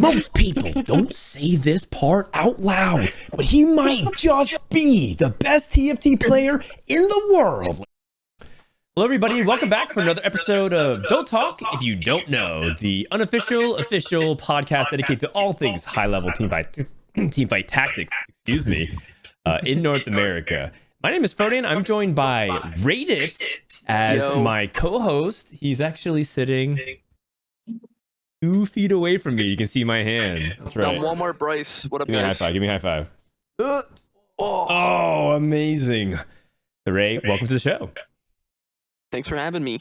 Most people don't say this part out loud, but he might just be the best TFT player in the world. Hello, everybody. Welcome back for another episode of Don't Talk If You Don't Know, the unofficial, official podcast dedicated to all things high-level teamfight tactics, in North America. My name is Frodan. I'm joined by Rayditz as my co-host. He's actually sitting 2 feet away from me. You can see my hand. That's right. Walmart Bryce. What up, Give me a high guys? five. Give me a high five. Oh, amazing. Ray, welcome to the show. Thanks for having me.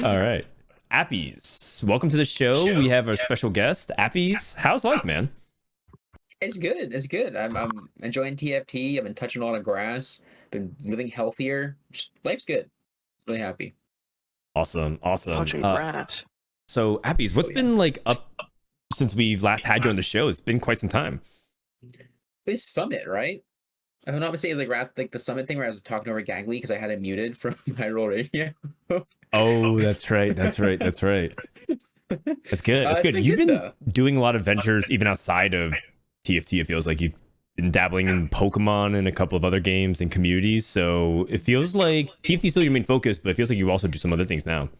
All right. Appies, welcome to the show. We have a special guest. Appies, how's life, man? It's good. It's good. I'm enjoying TFT. I've been touching a lot of grass. Been living healthier. Life's good. Really happy. Awesome. Touching grass. So, Appies, what's been like up since we've last had you on the show? It's been quite some time. It's Summit, right? If I'm not mistaken, it's like the Summit thing where I was talking over Gangly because I had it muted from my roll radio. Oh, that's right. That's good. That's good. You've been doing a lot of ventures even outside of TFT. It feels like you've been dabbling in Pokemon and a couple of other games and communities. So it feels like TFT is still your main focus, but it feels like you also do some other things now.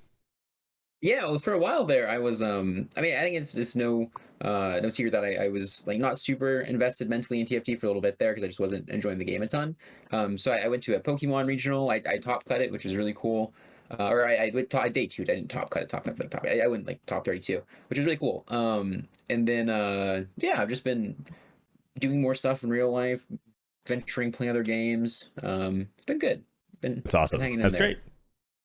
Yeah, well, for a while there, I was. I think it's no secret that I was like not super invested mentally in TFT for a little bit there because I just wasn't enjoying the game a ton. So I went to a Pokemon regional. I top cut it, which was really cool. I day 2. I didn't top cut it. Top cut's like top. I went like top 32, which was really cool. And then I've just been doing more stuff in real life, venturing, playing other games. It's been good. It's awesome. That's great.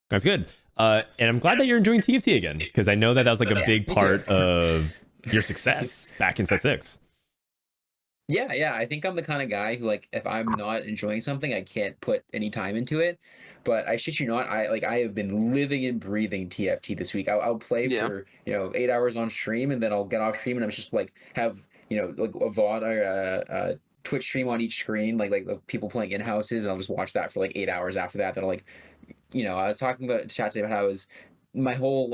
That's good. And I'm glad that you're enjoying TFT again, because I know that was like a big part of your success back in set 6. Yeah. I think I'm the kind of guy who, like, if I'm not enjoying something, I can't put any time into it. But I shit you not, I have been living and breathing TFT this week. I'll play for 8 hours on stream, and then I'll get off stream, and I'm just like have like a VOD or a Twitch stream on each screen, like people playing in houses, and I'll just watch that for like 8 hours after that. Then I'll like. I was talking about chat today about how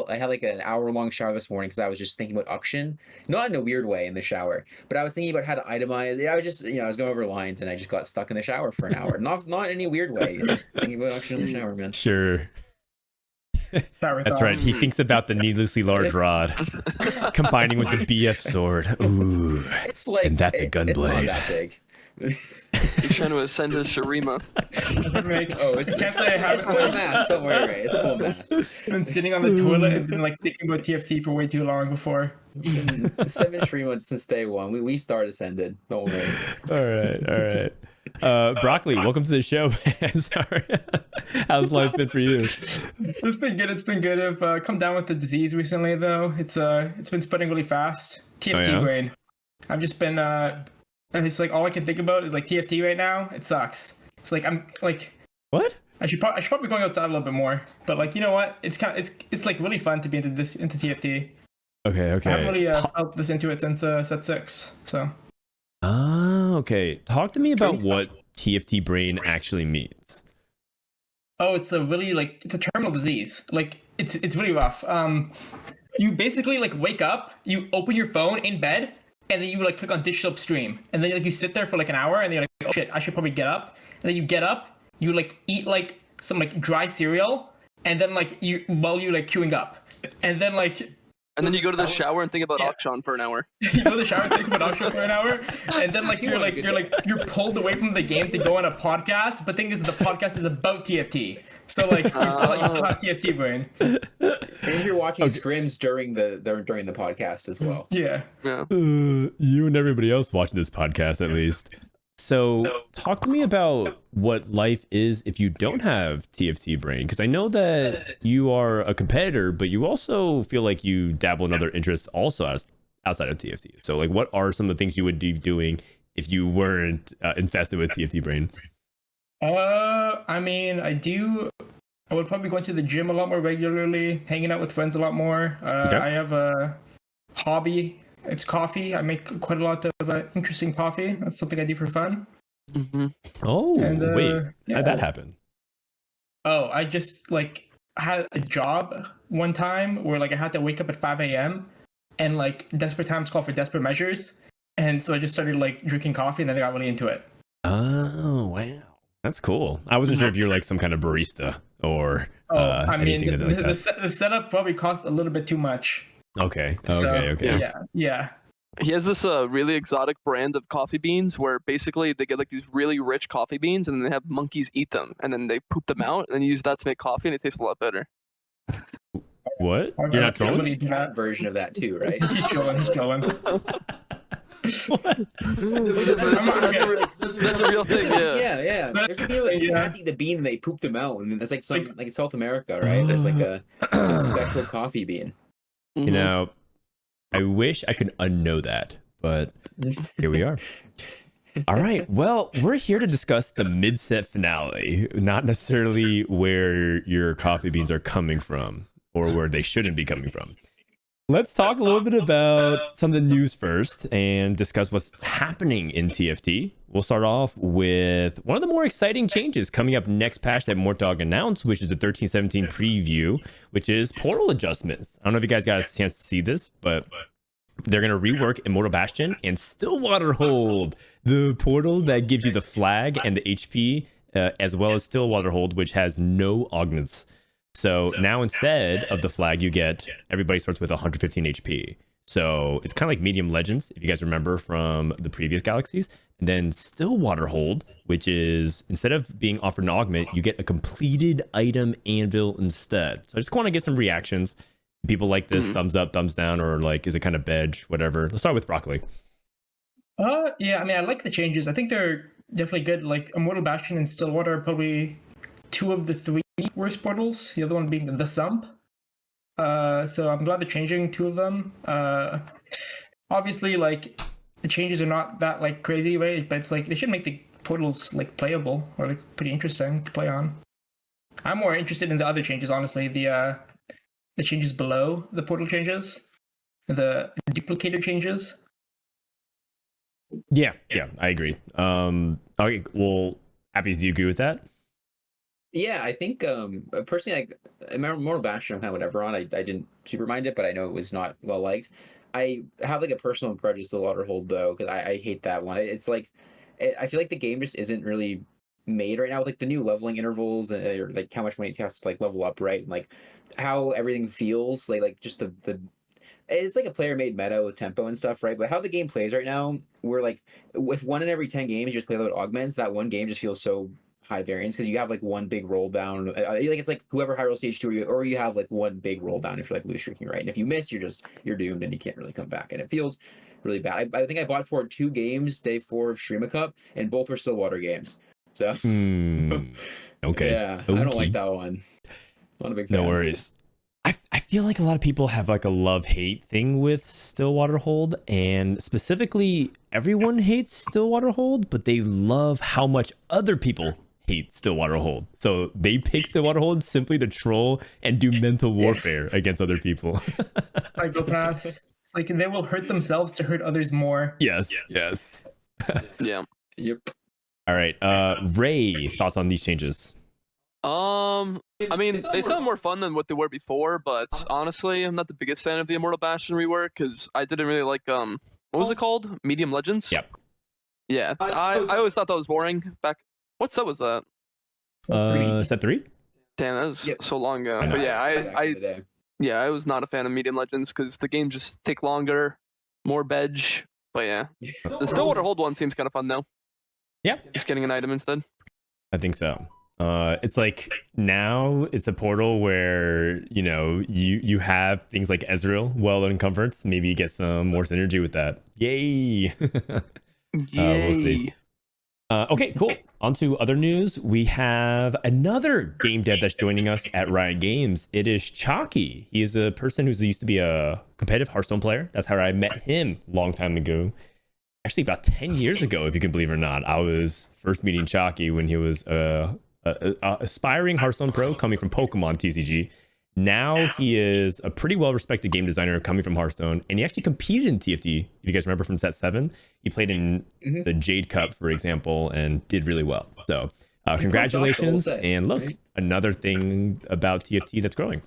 I had like an hour-long shower this morning because I was just thinking about auction, not in a weird way in the shower, but I was thinking about how to itemize. I was just, I was going over lines and I just got stuck in the shower for an hour. Not in any weird way. Just thinking about auction in the shower, man. Sure. That's right. He thinks about the needlessly large rod, combining with the BF sword. Ooh, it's like, and that's a gunblade. It's not that big. He's trying to ascend to Shurima. It's can't say I have. It's full mass. Don't worry, Ray. It's full mass. I've been sitting on the toilet and been like thinking about TFT for way too long before. 7 stream since day 1. We started ascended. Don't worry. All right. Broccoli, welcome to the show, man. Sorry. How's life been for you? It's been good. I've come down with the disease recently, though. It's been spreading really fast. TFT brain. I've just been and it's like all I can think about is like TFT right now. It sucks. It's like I'm like what? I should probably be going outside a little bit more. But like, you know what? It's it's like really fun to be into TFT. Okay. I haven't really felt this into it since set 6. So. Okay. Talk to me about what TFT brain actually means. Oh, it's a really it's a terminal disease. Like it's really rough. You basically like wake up, you open your phone in bed, and then you like click on dish soap stream, and then like you sit there for like an hour, and then you're like, oh shit, I should probably get up. And then you get up, you like eat like some like dry cereal, and then like while you're like queuing up, and then like. And then you go to the shower and think about auction for an hour. You go to the shower and think about auction for an hour, and then like you're pulled away from the game to go on a podcast. But the thing is, the podcast is about TFT, so like you still have TFT brain. And you're watching scrims during the podcast as well. Yeah. You and everybody else watching this podcast, at least. So talk to me about what life is if you don't have TFT brain, because I know that you are a competitor, but you also feel like you dabble in other interests also outside of TFT. So like, what are some of the things you would be doing if you weren't infested with TFT brain? I mean, I would probably go to the gym a lot more regularly, hanging out with friends a lot more. I have a hobby. It's coffee. I make quite a lot of interesting coffee. That's something I do for fun. Mm-hmm. Oh, wait. How did that happen? Oh, I just I had a job one time where like I had to wake up at 5 a.m. and like desperate times call for desperate measures, and so I just started like drinking coffee, and then I got really into it. Oh wow, that's cool. I wasn't sure if you're like some kind of barista or I mean, anything like that. the setup probably costs a little bit too much. Okay. So, Okay. Yeah. He has this really exotic brand of coffee beans where basically they get like these really rich coffee beans and then they have monkeys eat them and then they poop them out and then use that to make coffee and it tastes a lot better. What? You're not trolling? Cat version of that too, right? He's trolling. That's a real thing, yeah. Yeah. There's people like cats eat the bean and they poop them out, and it's like some like in South America, right? There's like some special coffee bean. You know, I wish I could unknow that, but here we are. All right. Well, we're here to discuss the mid-set finale, not necessarily where your coffee beans are coming from or where they shouldn't be coming from. Let's talk a little bit about some of the news first and discuss what's happening in TFT. We'll start off with one of the more exciting changes coming up next patch that Mortdog announced, which is the 13-17 preview, which is portal adjustments. I don't know if you guys got a chance to see this, but they're going to rework Immortal Bastion and Stillwater Hold, the portal that gives you the flag and the HP, as well as Stillwater Hold, which has no augments. So now instead of the flag, you get everybody starts with 115 HP. So it's kind of like Medium Legends, if you guys remember from the previous galaxies. And then Stillwater Hold, which is instead of being offered an augment, you get a completed item anvil instead. So I just want to get some reactions. People like this, thumbs up, thumbs down, or like, is it kind of bedge, whatever. Let's start with Broccoli. Yeah, I mean, I like the changes. I think they're definitely good. Like Immortal Bastion and Stillwater are probably two of the three worst portals, the other one being the Sump. So I'm glad they're changing two of them. Obviously, like the changes are not that like crazy, right? But it's like they should make the portals like playable or like pretty interesting to play on. I'm more interested in the other changes, honestly. The changes below the portal changes, the duplicator changes. Yeah, I agree. Okay, well, Appies, do you agree with that? Yeah, I think personally, I Immortal Bastion, I'm kind of whatever on. I didn't super mind it, but I know it was not well liked. I have like a personal grudge with the Water Hold though, because I hate that one. It's like I feel like the game just isn't really made right now with like the new leveling intervals and or like how much money it has to like level up, right? And like how everything feels like just the it's like a player made meta with tempo and stuff, right? But how the game plays right now, we're like if 1 in every 10 games you just play without augments, that one game just feels so high variance because you have like one big roll down. Like it's like whoever high roll stage 2 or you have like one big roll down if you're like loose shrinking, right? And if you miss, you're doomed and you can't really come back. And it feels really bad. I think I bought for 2 games day 4 of Streama Cup, and both were Stillwater games. So okay. Yeah, I don't like that one. Not a big fan. No worries. I feel like a lot of people have like a love-hate thing with Stillwater Hold, and specifically everyone hates Stillwater Hold, but they love how much other people hate Stillwater Hold. So they pick Stillwater Hold simply to troll and do mental warfare against other people. Psychopaths. It's like they will hurt themselves to hurt others more. Yes. Yeah. Yep. All right. Ray, thoughts on these changes? I mean, they sound more fun than what they were before, but honestly, I'm not the biggest fan of the Immortal Bastion rework because I didn't really like what was it called? Medium Legends? Yep. Yeah, I always thought that was boring. Back, what set was that? Set 3? Damn, that was so long ago. But yeah, I was not a fan of Medium Legends because the games just take longer, more bedge. But yeah, the Stillwater Hold one seems kind of fun though. Yeah, just getting an item instead. I think so. It's like now it's a portal where you have things like Ezreal well in comforts. Maybe you get some more synergy with that. Yay! We'll see. Okay, cool. On to other news. We have another game dev that's joining us at Riot Games. It is Chalky. He is a person who used to be a competitive Hearthstone player. That's how I met him a long time ago. Actually, about 10 years ago, if you can believe it or not. I was first meeting Chalky when he was a aspiring Hearthstone pro coming from Pokemon TCG. Now he is a pretty well-respected game designer coming from Hearthstone, and he actually competed in TFT. If you guys remember from Set 7, he played in the Jade Cup, for example, and did really well. So congratulations, and look, another thing about TFT that's growing.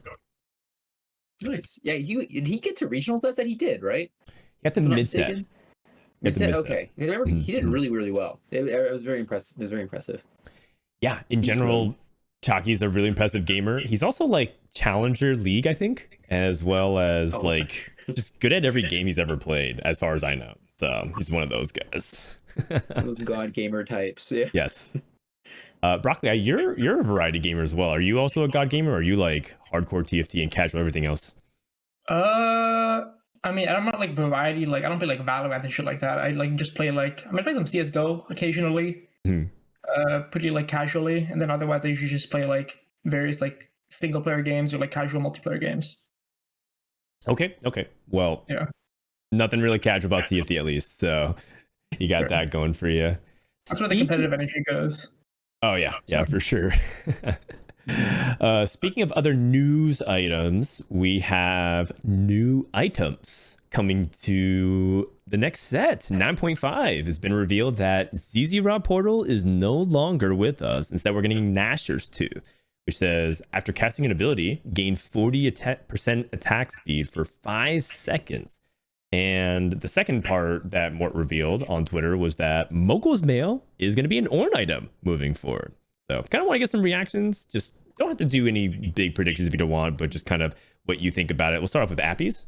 Nice. Yeah, did he get to regionals? That he did, right? You got the mid-set. Mid-set, okay. I remember he did really, really well. It was very impressive. It was very impressive. Yeah, in general, Chaki's a really impressive gamer. He's also like Challenger League, I think, as well as like just good at every game he's ever played, as far as I know. So he's one of those guys. Those god gamer types. Yeah. Yes. Broccoli, you're a variety gamer as well. Are you also a god gamer, or are you like hardcore TFT and casual everything else? I mean, I'm not like variety. Like, I don't play like Valorant and shit like that. I like just play like I play some CS:GO occasionally, pretty like casually, and then otherwise I usually just play like various like single player games or like casual multiplayer games. Okay. Well, yeah, nothing really casual about TFT at least. So you got that going for you. That's where the competitive energy goes. Oh yeah, for sure. Speaking of other news items, we have new items coming to the next set. 9.5 has been revealed that ZZ Rod Portal is no longer with us. Instead, we're getting Nashor's 2, which says after casting an ability, gain 40% attack speed for 5 seconds. And the second part that Mort revealed on Twitter was that Mogul's Mail is going to be an Ornn item moving forward. So kind of want to get some reactions. Just don't have to do any big predictions if you don't want, but just kind of what you think about it. We'll start off with Appies.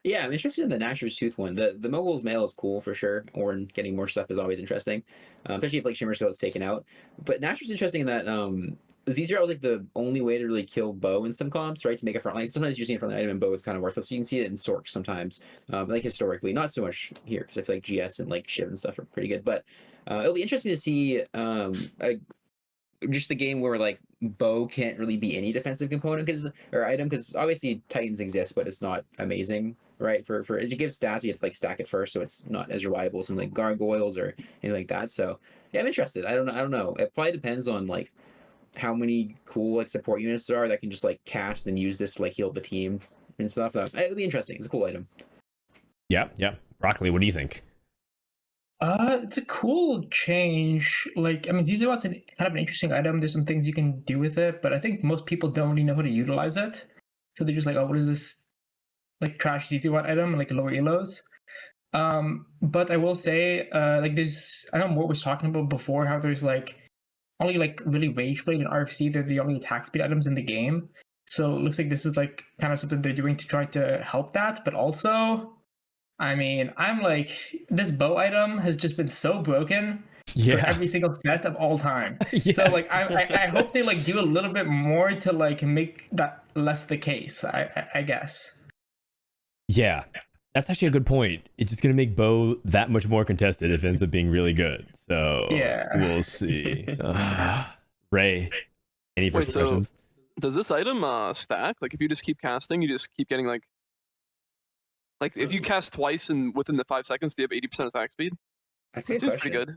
Yeah, I'm interested in the Nashor's Tooth one. The Mogul's Mail is cool for sure. Ornn getting more stuff is always interesting, especially if like Shimmer Skill is taken out. But Nashor's interesting in that ZZ was like the only way to really kill bow in some comps, right? To make a front line. Sometimes using a front line item and bow is kind of worthless. You can see it in Sork sometimes, like historically, not so much here because I feel like GS and like Shiv and stuff are pretty good. But it'll be interesting to see just the game where like bow can't really be any defensive component or item because obviously Titans exist, but it's not amazing, right? For it gives stats, you have to like stack it first, so it's not as reliable as something like gargoyles or anything like that. So yeah, I'm interested. I don't know. It probably depends on like how many cool like support units there are that can just like cast and use this to like heal the team and stuff. It'll be interesting. It's a cool item. Yeah. Broccoli, what do you think? It's a cool change. Like, I mean, ZZ Watt's kind of an interesting item. There's some things you can do with it, but I think most people don't really know how to utilize it. So they're just like, oh, what is this like trash ZZ Watt item and like lower elos? But I will say, like I know Mort was talking about before how there's like only like really Rage Blade and RFC, they're the only attack speed items in the game. So it looks like this is like kind of something they're doing to try to help that. But also, I mean, I'm like, this bow item has just been so broken for every single set of all time. So like, I hope they like do a little bit more to like make that less the case, I guess. Yeah, that's actually a good point. It's just going to make bow that much more contested if it ends up being really good. So we'll see. Ray, any first impressions? Does this item stack? Like if you just keep casting, you just keep getting like if you cast twice and within the 5 seconds, do you have 80% attack speed? That's pretty good.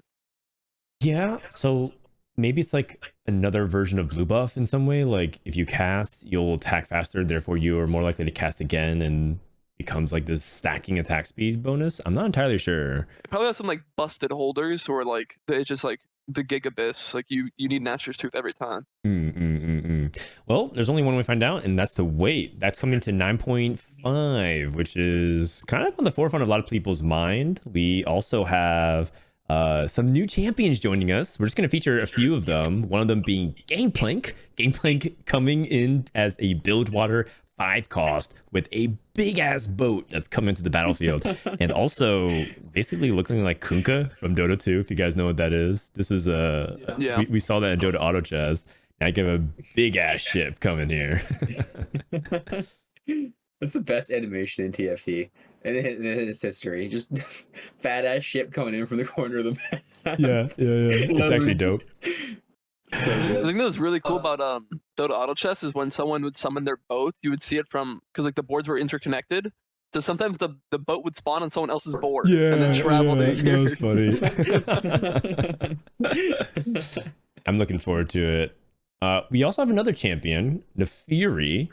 Yeah, so maybe it's like another version of blue buff in some way. Like if you cast, you'll attack faster, therefore you are more likely to cast again and becomes like this stacking attack speed bonus. I'm not entirely sure. It probably has some like busted holders or like it's just like the Gigabyss. Like you need Nashor's Tooth every time. Well, there's only one way to find out, and that's to wait. That's coming to 9.5, which is kind of on the forefront of a lot of people's mind. We also have some new champions joining us. We're just going to feature a few of them. One of them being Gangplank. Gangplank coming in as a Bilgewater 5 cost with a big ass boat that's coming to the battlefield, and also basically looking like Kunkka from Dota 2. If you guys know what that is, this is we saw that in Dota Auto Chess. Now I give a big ass ship coming here. That's the best animation in TFT in its history. Just fat ass ship coming in from the corner of the map. Yeah. It's actually dope. So the thing that was really cool about Dota Auto Chess is when someone would summon their boat, you would see it from because like the boards were interconnected. So sometimes the boat would spawn on someone else's board and then travel to yours. That was funny. I'm looking forward to it. We also have another champion, Nefiri,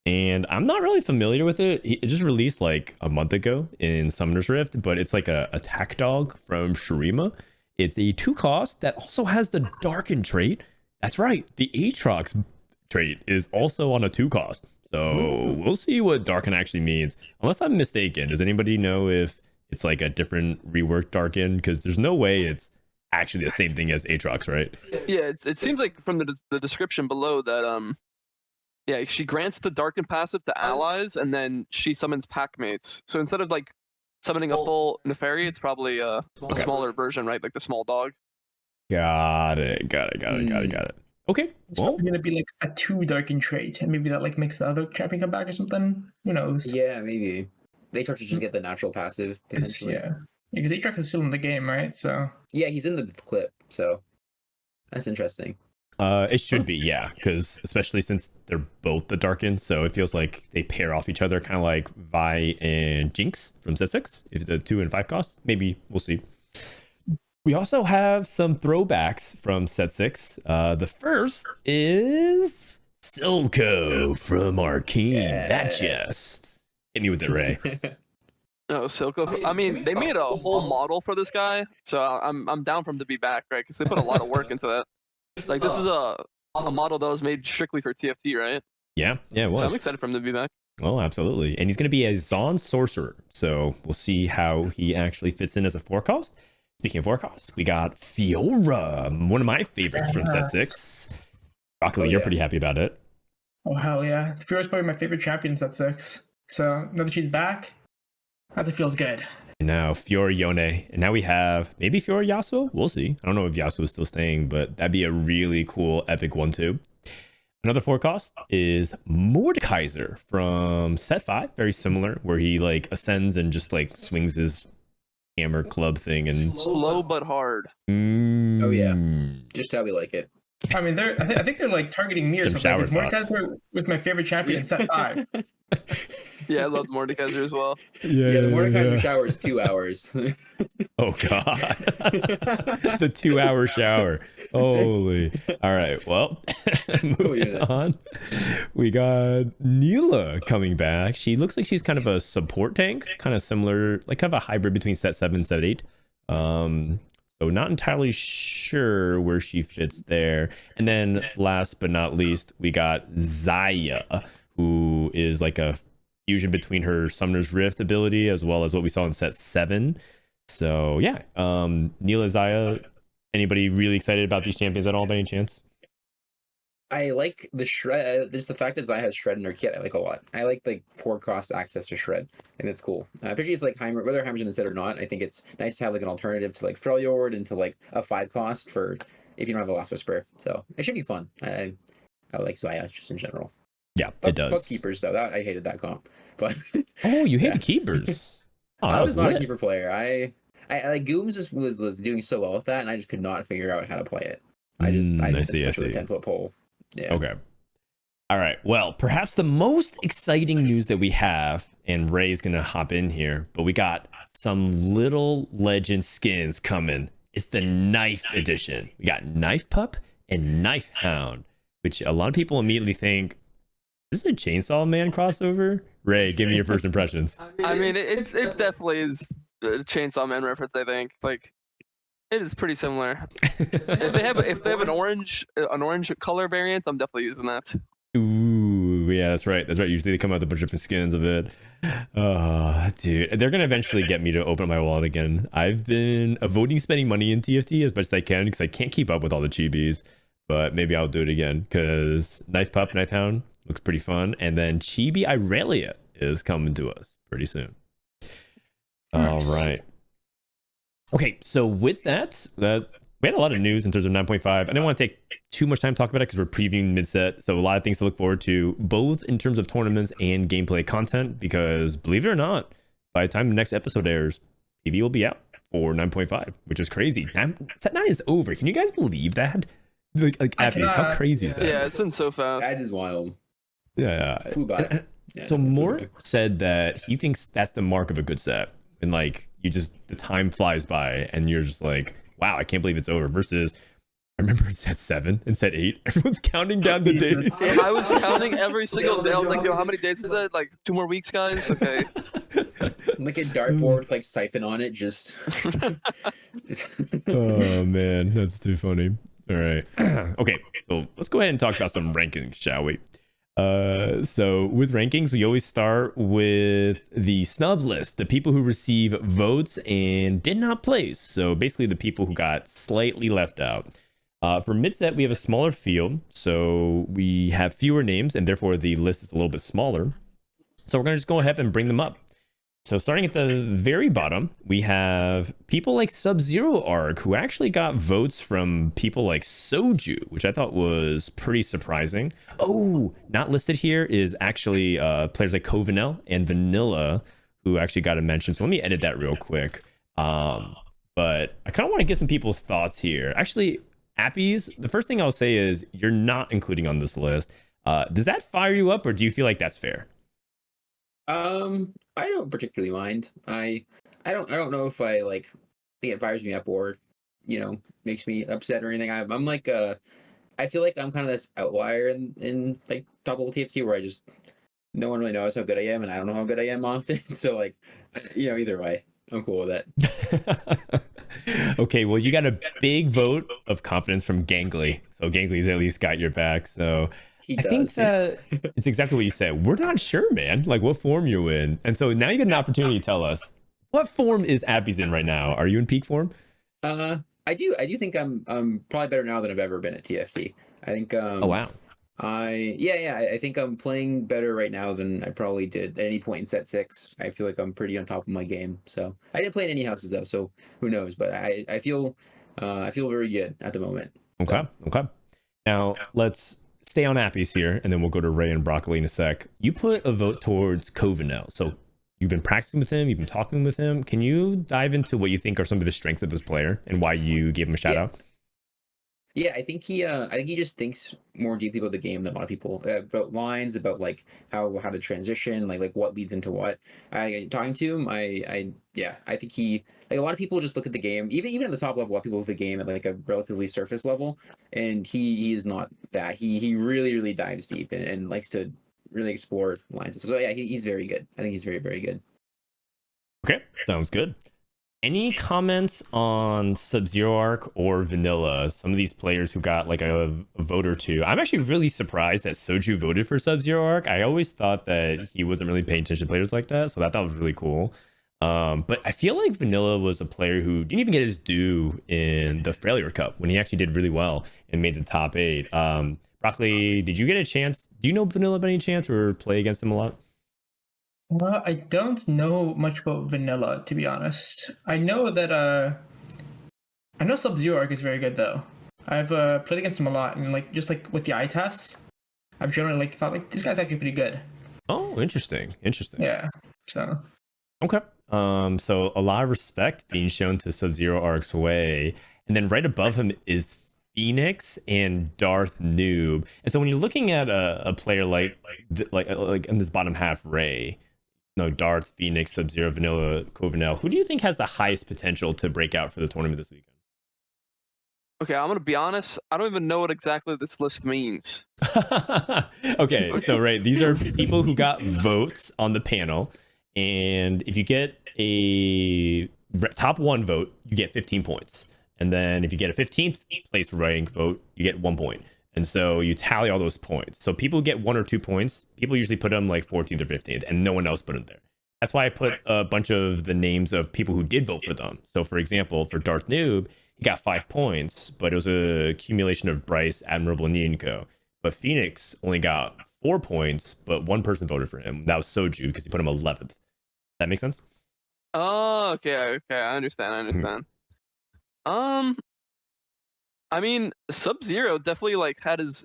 and I'm not really familiar with it. It just released like a month ago in Summoner's Rift, but it's like a attack dog from Shurima. It's a 2 cost that also has the Darken trait. That's right, the Aatrox trait is also on a 2 cost. So we'll see what Darken actually means. Unless I'm mistaken, does anybody know if it's like a different reworked Darken? Because there's no way it's actually the same thing as Aatrox, right? Yeah, it seems like from the description below that yeah, she grants the Darken passive to allies, and then she summons pack mates. So instead of like summoning a full Neferi, it's probably a smaller version, right? Like the small dog. Got it. Okay. It's Well, probably gonna be like a 2 Darken trait, and maybe that like makes the other champion come back or something. Who knows? Yeah, maybe. They try to just get the natural passive, potentially. Yeah, because Aatrox is still in the game, right? So Yeah, he's in the clip, so that's interesting. it should be, yeah, because especially since they're both the Darken, so it feels like they pair off each other, kind of like Vi and Jinx from set 6. If the 2 and 5 cost, maybe we'll see. We also have some throwbacks from set 6. The first is Silco from Arcane. Yeah. That just hit me with it, Ray. No, Silco. I mean, they made a whole model for this guy, so I'm down for him to be back, right? Because they put a lot of work into that. Like this is a model that was made strictly for TFT, right? Yeah, it was. So I'm excited for him to be back. Well, absolutely. And he's going to be a Zon Sorcerer. So we'll see how he actually fits in as a 4-cost. Speaking of 4-costs, we got Fiora, one of my favorites from set 6. Broccoli, you're pretty happy about it. oh hell yeah, Fiora's probably my favorite champion at 6. So now that she's back, that feels good. And now Fiora Yone. And now we have maybe Fiora Yasuo. We'll see. I don't know if Yasuo is still staying, but that'd be a really cool epic 1-2. Another 4-cost is Mordekaiser from set 5. Very similar, where he like ascends and just like swings his hammer club thing and Slow but hard. Oh yeah, just how we like it. I mean, I think they're like targeting me or Them something. shower Because Mordekaiser was my favorite champion in set 5. Yeah, I loved Mordekaiser as well. Yeah, the Mordekaiser shower is 2 hours. Oh god. The 2-hour shower. Holy. All right. Well, moving on. We got Neela coming back. She looks like she's kind of a support tank, kind of similar, like kind of a hybrid between set 7 and set 8. So not entirely sure where she fits there. And then last but not least, we got Zaya, who is like a fusion between her Summoner's Rift ability as well as what we saw in set 7. So yeah, Neela, Zaya, anybody really excited about these champions at all by any chance? I like the shred. Just the fact that Zaya has shred in her kit, I like a lot. I like 4-cost access to shred. I think that's cool. Especially if like Heimer, whether Heimer's in the set or not. I think it's nice to have like an alternative to like Freljord and to like a 5-cost for if you don't have a Last Whisper. So it should be fun. I like Zaya just in general. Yeah, it does. Fuck keepers though. I hated that comp. But oh, you hated keepers. Oh, I was not lit. a keeper player. I like Gooms was doing so well with that, and I just could not figure out how to play it. I see. With a 10-foot pole. Yeah. Okay. All right. Well, perhaps the most exciting news that we have, and Ray's gonna hop in here, but we got some little legend skins coming. It's the Knife edition. We got Knife Pup and Knife Hound, which a lot of people immediately think, is this a Chainsaw Man crossover? Ray, give me your first impressions. I mean, it definitely is a Chainsaw Man reference. I think like it is pretty similar. if they have an orange color variant, I'm definitely using that. Ooh, yeah, that's right. Usually they come out with a bunch of different skins of it. Oh, dude, they're gonna eventually get me to open my wallet again. I've been avoiding spending money in TFT as much as I can because I can't keep up with all the chibis. But maybe I'll do it again because Knife Pup, Knife Hound looks pretty fun, and then Chibi Irelia is coming to us pretty soon. Nice. All right. Okay, so with that, we had a lot of news in terms of 9.5. I didn't want to take too much time to talk about it because we're previewing mid-set, so a lot of things to look forward to, both in terms of tournaments and gameplay content, because believe it or not, by the time the next episode airs, PV will be out for 9.5, which is crazy. Set 9 is over. Can you guys believe that? Like Appies, how crazy is that? Yeah, it's been so fast. That is wild. Yeah. Flew by. Yeah, So flew Mort by. said that he thinks that's the mark of a good set. And like, the time flies by and you're just like, wow, I can't believe it's over. Versus, I remember in set 7 and set 8, everyone's counting down the days. Yeah, I was counting every single day. I was like, yo, how many days is that? Like 2 more weeks, guys? Okay. Like a dartboard with like siphon on it, just. Oh man, that's too funny. All right. Okay, so let's go ahead and talk about some rankings, shall we? So with rankings, we always start with the snub list, the people who receive votes and did not place. So basically the people who got slightly left out. For mid-set, we have a smaller field, so we have fewer names, and therefore the list is a little bit smaller. So we're going to just go ahead and bring them up. So starting at the very bottom, we have people like Sub-Zero Arc, who actually got votes from people like Soju, which I thought was pretty surprising. Oh, not listed here is actually players like Covenel and Vanilla, who actually got a mention. So let me edit that real quick. But I kind of want to get some people's thoughts here. Actually, Appies, the first thing I'll say is you're not including on this list. Does that fire you up, or do you feel like that's fair? I don't particularly mind. I don't know if I like think it fires me up or, you know, makes me upset or anything. I'm like I feel like I'm kind of this outlier in like top level TFT where I just no one really knows how good I am and I don't know how good I am often. So like, you know, either way, I'm cool with that. Okay, well, you got a big vote of confidence from Gangly. So Gangly's at least got your back. So I think that it's exactly what you said. We're not sure, man, like what form you're in. And so now you get an opportunity to tell us, what form is Appies in right now? Are you in peak form? I do think I'm probably better now than I've ever been at TFT. I think oh wow. I think I'm playing better right now than I probably did at any point in set 6. I feel like I'm pretty on top of my game. So I didn't play in any houses though, so who knows? But I feel very good at the moment. Okay. So. Okay. Now let's stay on Appies here, and then we'll go to Ray and Broccoli in a sec. You put a vote towards Covenel. So you've been practicing with him, you've been talking with him. Can you dive into what you think are some of the strengths of this player and why you gave him a shout out? Yeah, I think he just thinks more deeply about the game than a lot of people, about lines, about like how to transition, like what leads into what. Talking to him, I think he, like, a lot of people just look at the game, even at the top level, a lot of people look at the game at like a relatively surface level, and he is not that. He really dives deep and likes to really explore lines. So yeah, he's very good. I think he's very, very good. Okay, sounds good. Any comments on Sub-Zero Arc or Vanilla? Some of these players who got like a vote or two. I'm actually really surprised that Soju voted for Sub-Zero Arc. I always thought that he wasn't really paying attention to players like that, so that was really cool. But I feel like Vanilla was a player who didn't even get his due in the Failure Cup when he actually did really well and made the top 8. Broccoli, did you get a chance? Do you know Vanilla by any chance or play against him a lot? Well, I don't know much about Vanilla, to be honest. I know that I know Sub-Zero Arc is very good though. I've played against him a lot, and like just like with the eye tests, I've generally like thought like this guy's actually pretty good. Oh, interesting. Yeah. So. Okay. So a lot of respect being shown to Sub-Zero Arc's way, and then right above him is Phoenix and Darth Noob. And so when you're looking at a player like in this bottom half, Ray. No, Darth, Phoenix, Sub-Zero, Vanilla, Covenel. Who do you think has the highest potential to break out for the tournament this weekend? Okay, I'm going to be honest. I don't even know what exactly this list means. Okay, so right, these are people who got votes on the panel. And if you get a top 1 vote, you get 15 points. And then if you get a 15th place rank vote, you get 1 point. And so you tally all those points. So people get 1 or 2 points. People usually put them like 14th or 15th, and no one else put them there. That's why I put a bunch of the names of people who did vote for them. So for example, for Darth Noob, he got 5 points, but it was a accumulation of Bryce, Admirable, and Nienko. But Phoenix only got 4 points, but 1 person voted for him. That was Soju because he put him 11th. That make sense? Oh, okay, I understand. I mean, Sub-Zero definitely like had his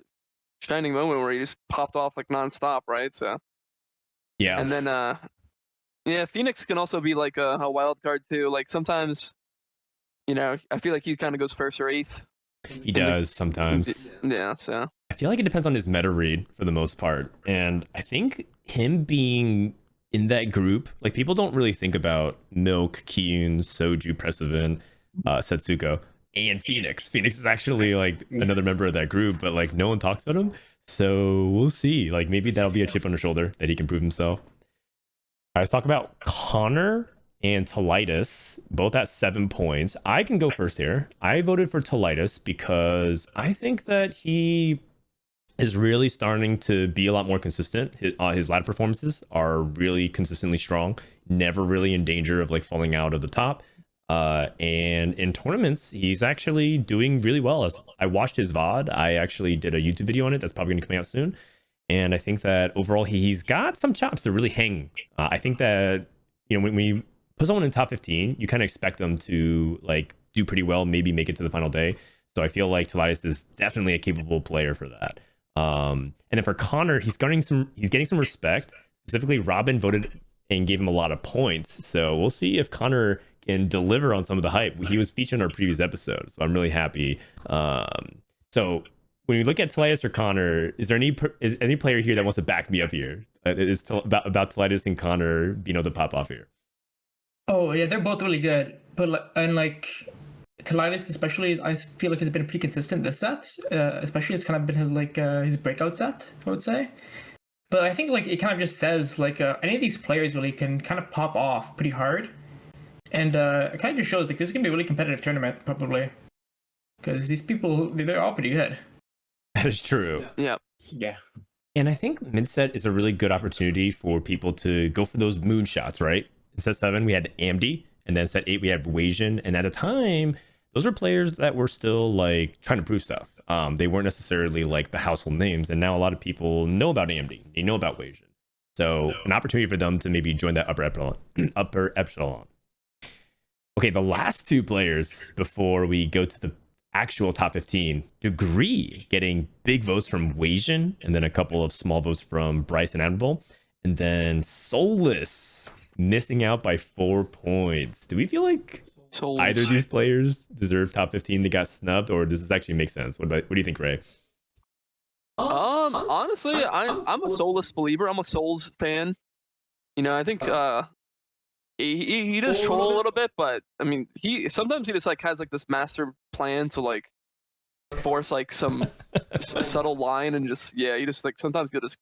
shining moment where he just popped off like nonstop, right? So yeah. And then yeah, Phoenix can also be like a wild card too. Like sometimes, you know, I feel like he kind of goes 1st or 8th. He does sometimes. Yeah, so I feel like it depends on his meta read for the most part. And I think him being in that group, like people don't really think about Milk, Kiyun, Soju, Presivan, Setsuko, and Phoenix. Phoenix is actually like another member of that group, but like no one talks about him. So we'll see. Like maybe that'll be a chip on his shoulder that he can prove himself. All right, let's talk about Connor and Tolitis, both at 7 points. I can go first here. I voted for Tolitis because I think that he is really starting to be a lot more consistent. His ladder performances are really consistently strong, never really in danger of like falling out of the top. And in tournaments, he's actually doing really well. As I watched his VOD, I actually did a YouTube video on it that's probably going to come out soon. And I think that overall he's got some chops to really hang. I think that, you know, when we put someone in top 15, you kind of expect them to like do pretty well, maybe make it to the final day. So I feel like Rayditz is definitely a capable player for that. And then for Connor, he's getting some respect. Specifically, Robin voted and gave him a lot of points. So we'll see if Connor can deliver on some of the hype. He was featured in our previous episode, so I'm really happy. So when you look at Rayditz or Connor, is there any player here that wants to back me up here? Is about Rayditz and Connor being able to pop off here? Oh yeah, they're both really good, but Rayditz especially, I feel like has been pretty consistent this set. Especially it's kind of been his breakout set, I would say. But I think like it kind of just says like any of these players really can kind of pop off pretty hard, and it kind of just shows like this is gonna be a really competitive tournament probably, because these people they're all pretty good. That is true. Yeah. And I think mid-set is a really good opportunity for people to go for those moonshots, right? In set 7 we had Amdy, and then set 8 we had Wasian, and at a time those are players that were still like trying to prove stuff. They weren't necessarily like the household names, and now a lot of people know about AMD, they know about Wasian. So an opportunity for them to maybe join that upper echelon. Okay, the last two players before we go to the actual top 15, Degree getting big votes from Wasian, and then a couple of small votes from Bryce and Admirable, and then Soulless missing out by 4 points. Do we feel like either of these players deserve top 15? They got snubbed, or does this actually make sense? What do you think, Ray? Honestly, I'm a Soulless believer. I'm a Souls fan. You know, I think he does troll a little bit, but I mean, sometimes he just like has like this master plan to like force like some subtle line, and just he just like sometimes he'll just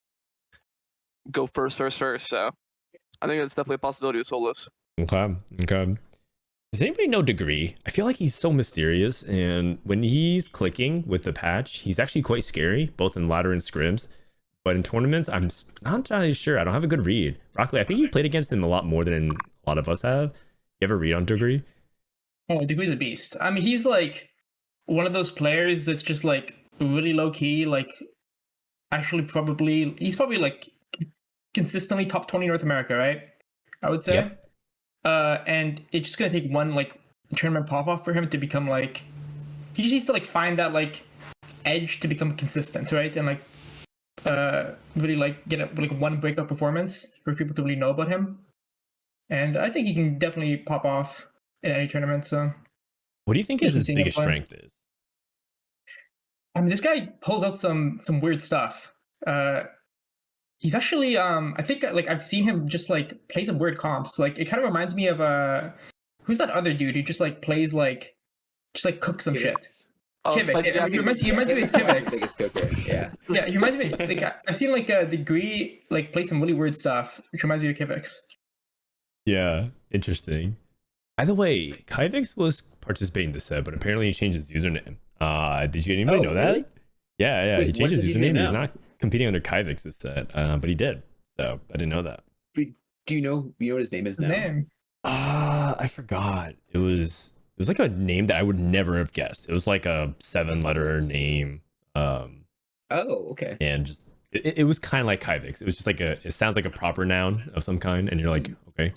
go first. So I think it's definitely a possibility with Soulless. Okay. Does anybody know Degree? I feel like he's so mysterious, and when he's clicking with the patch, he's actually quite scary, both in ladder and scrims. But in tournaments, I'm not entirely sure. I don't have a good read. Broccoli, I think you played against him a lot more than a lot of us have. You ever read on Degree? Oh, Degree's a beast. I mean, he's like one of those players that's just like really low key. Like, actually, he's probably like consistently top 20 North America, right? I would say. Yeah. And it's just gonna take one like tournament pop off for him to become like, he just needs to like find that like edge to become consistent, right? And like really like get like one breakout performance for people to really know about him. And I think he can definitely pop off in any tournament. So what do you think his biggest strength is? I mean, this guy pulls out some weird stuff. He's actually I think like I've seen him just like play some weird comps. Like it kind of reminds me of who's that other dude who just like plays like just like cooks some shit. Kivix. He reminds me of Kivix. Yeah, he reminds me. Like I've seen like Degree like play some really weird stuff, which reminds me of Kivix. Yeah, interesting. By the way, Kivix was participating in the set, but apparently he changed his username. Did you anybody know that? Really? Yeah. Wait, he changed his username. He's not competing under Kivix this set, but he did. So I didn't know that. Do you know what his name is now? I forgot. It was like a name that I would never have guessed. It was like a 7-letter name. Oh, okay. And just it was kind of like Kivix. It was just like it sounds like a proper noun of some kind, and you're like, okay.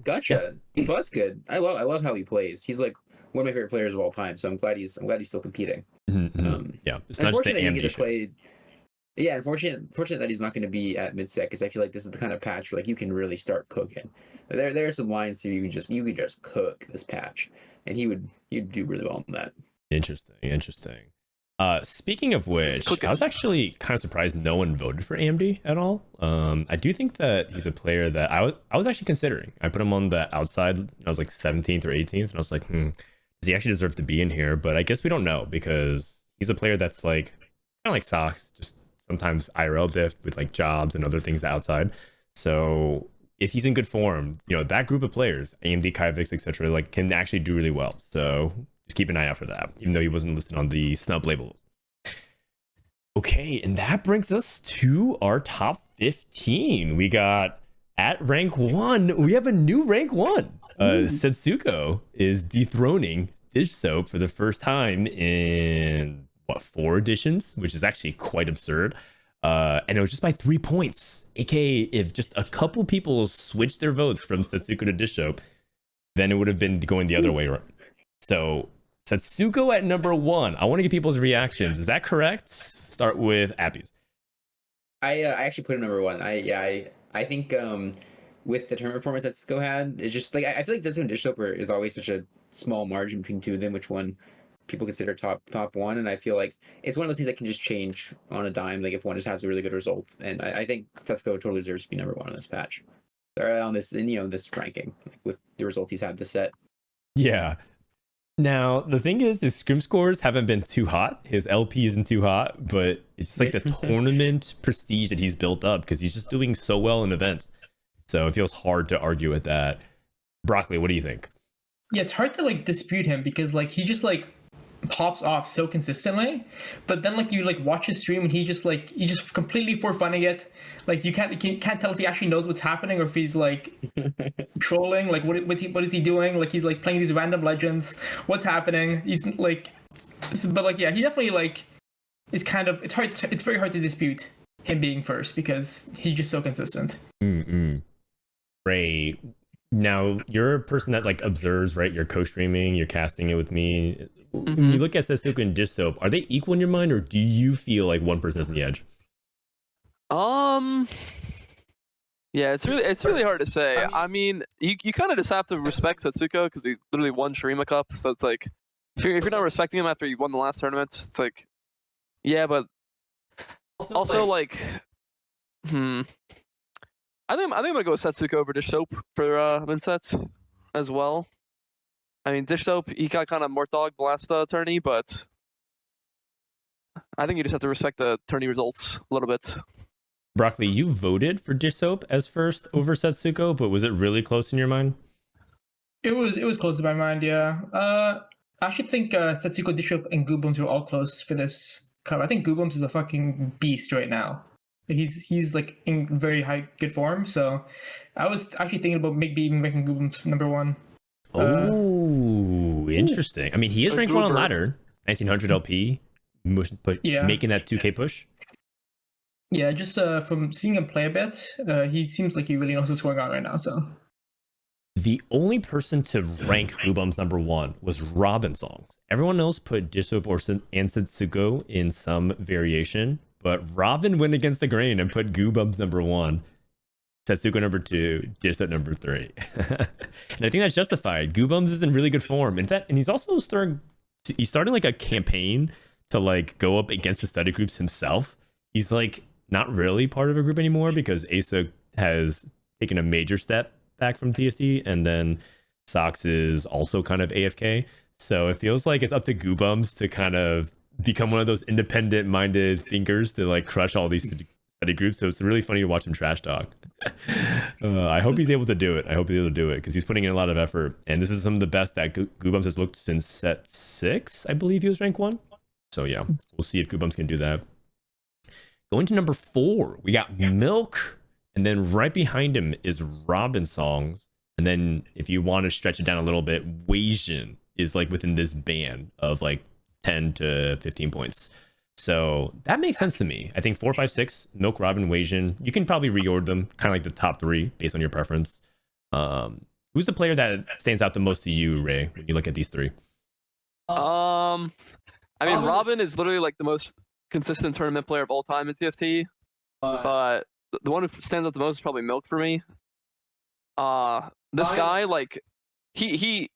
Gotcha. Yeah. Well, that's good. I love how he plays. He's like one of my favorite players of all time. So I'm glad he's still competing. Mm-hmm. Yeah, it's not just the ambition. Yeah, unfortunate that he's not going to be at mid-set, because I feel like this is the kind of patch where like you can really start cooking. There are some lines too you can just cook this patch, and he'd do really well on that. Interesting. Speaking of which, I was actually kind of surprised no one voted for AMD at all. I do think that he's a player that I was actually considering. I put him on the outside. I was like 17th or 18th, and I was like, does he actually deserve to be in here? But I guess we don't know, because he's a player that's like kind of like Socks, just sometimes IRL diff with like jobs and other things outside. So if he's in good form, that group of players, AMD, Kivix, etc., like can actually do really well. So just keep an eye out for that, even though he wasn't listed on the snub label. Okay, and that brings us to our top 15. We got at rank 1, we have a new rank 1. Setsuko is dethroning Dish Soap for the first time in, 4 editions, which is actually quite absurd. And it was just by 3 points. AKA, if just a couple people switched their votes from Setsuko to Dish Soap, then it would have been going the other way around. So, Setsuko at number 1. I want to get people's reactions. Is that correct? Start with Appies. I actually put him number 1. I think with the tournament performance that Setsuko had, it's just like I feel like Setsuko and Dish Soap is always such a small margin between two of them, which one people consider top 1, and I feel like it's one of those things that can just change on a dime, like if one just has a really good result. And I think Setsuko totally deserves to be number 1 on this patch, or on this, this ranking, like with the results he's had this set. Yeah. Now the thing is his scrim scores haven't been too hot. His LP isn't too hot, but it's like the tournament prestige that he's built up because he's just doing so well in events. So it feels hard to argue with that. Broccoli, what do you think? Yeah, it's hard to like dispute him because like he just like pops off so consistently, but then like you like watch his stream and he just completely for funning it. Like you can't tell if he actually knows what's happening or if he's like trolling. Like what is he doing? Like he's like playing these random legends. What's happening? He's like, but like yeah, he definitely like is kind of it's very hard to dispute him being first because he's just so consistent. Ray, now you're a person that like observes, right? You're co-streaming, you're casting it with me. When you look at Setsuko and Dish Soap, are they equal in your mind, or do you feel like one person has the edge? Yeah, it's really hard to say. I mean, you kind of just have to respect Setsuko because he literally won Shurima Cup. So it's like, if you're not respecting him after you won the last tournament, it's like, yeah, but also like, I think I'm gonna go with Setsuko over Dish Soap for mid-sets as well. I mean, Dish Soap, he got kind of more dog the last tourney, but I think you just have to respect the tourney results a little bit. Broccoli, you voted for Dish Soap as first over Setsuko, but was it really close in your mind? It was close to my mind, yeah. I actually think Setsuko, Dish Soap, and Goobums were all close for this cup. I think Goobums is a fucking beast right now. He's like in very good form, so I was actually thinking about maybe even making Goobums number 1. Oh, interesting. I mean, he is ranked 1 on ladder, 1900 LP, making that 2K push. Yeah, just from seeing him play a bit, he seems like he really knows what's going on right now. So the only person to rank Goobums number 1 was Robin Songs. Everyone else put Dish Soap and Setsuko in some variation, but Robin went against the grain and put Goobums number 1. Setsuko number 2, Dish Soap number 3. And I think that's justified. Goobums is in really good form. In fact, and he's also starting like a campaign to like go up against the study groups himself. He's like not really part of a group anymore because Asa has taken a major step back from TFT, and then Sox is also kind of AFK. So it feels like it's up to Goobums to kind of become one of those independent minded thinkers to like crush all these study groups. So it's really funny to watch him trash talk. I hope he's able to do it. Because he's putting in a lot of effort, and this is some of the best that Goobums has looked since set 6. I believe he was rank 1. So yeah, we'll see if Goobums can do that. Going to number 4, we got Milk, and then right behind him is Robin Songs, and then if you want to stretch it down a little bit, Weijin is like within this band of like 10 to 15 points. So that makes sense to me. I think 4, 5, 6, Milk, Robin, Weijin. You can probably reorder them, kind of like the top 3 based on your preference. Who's the player that stands out the most to you, Ray, when you look at these 3? I mean, Robin is literally like the most consistent tournament player of all time in TFT, but the one who stands out the most is probably Milk for me. This guy, like, he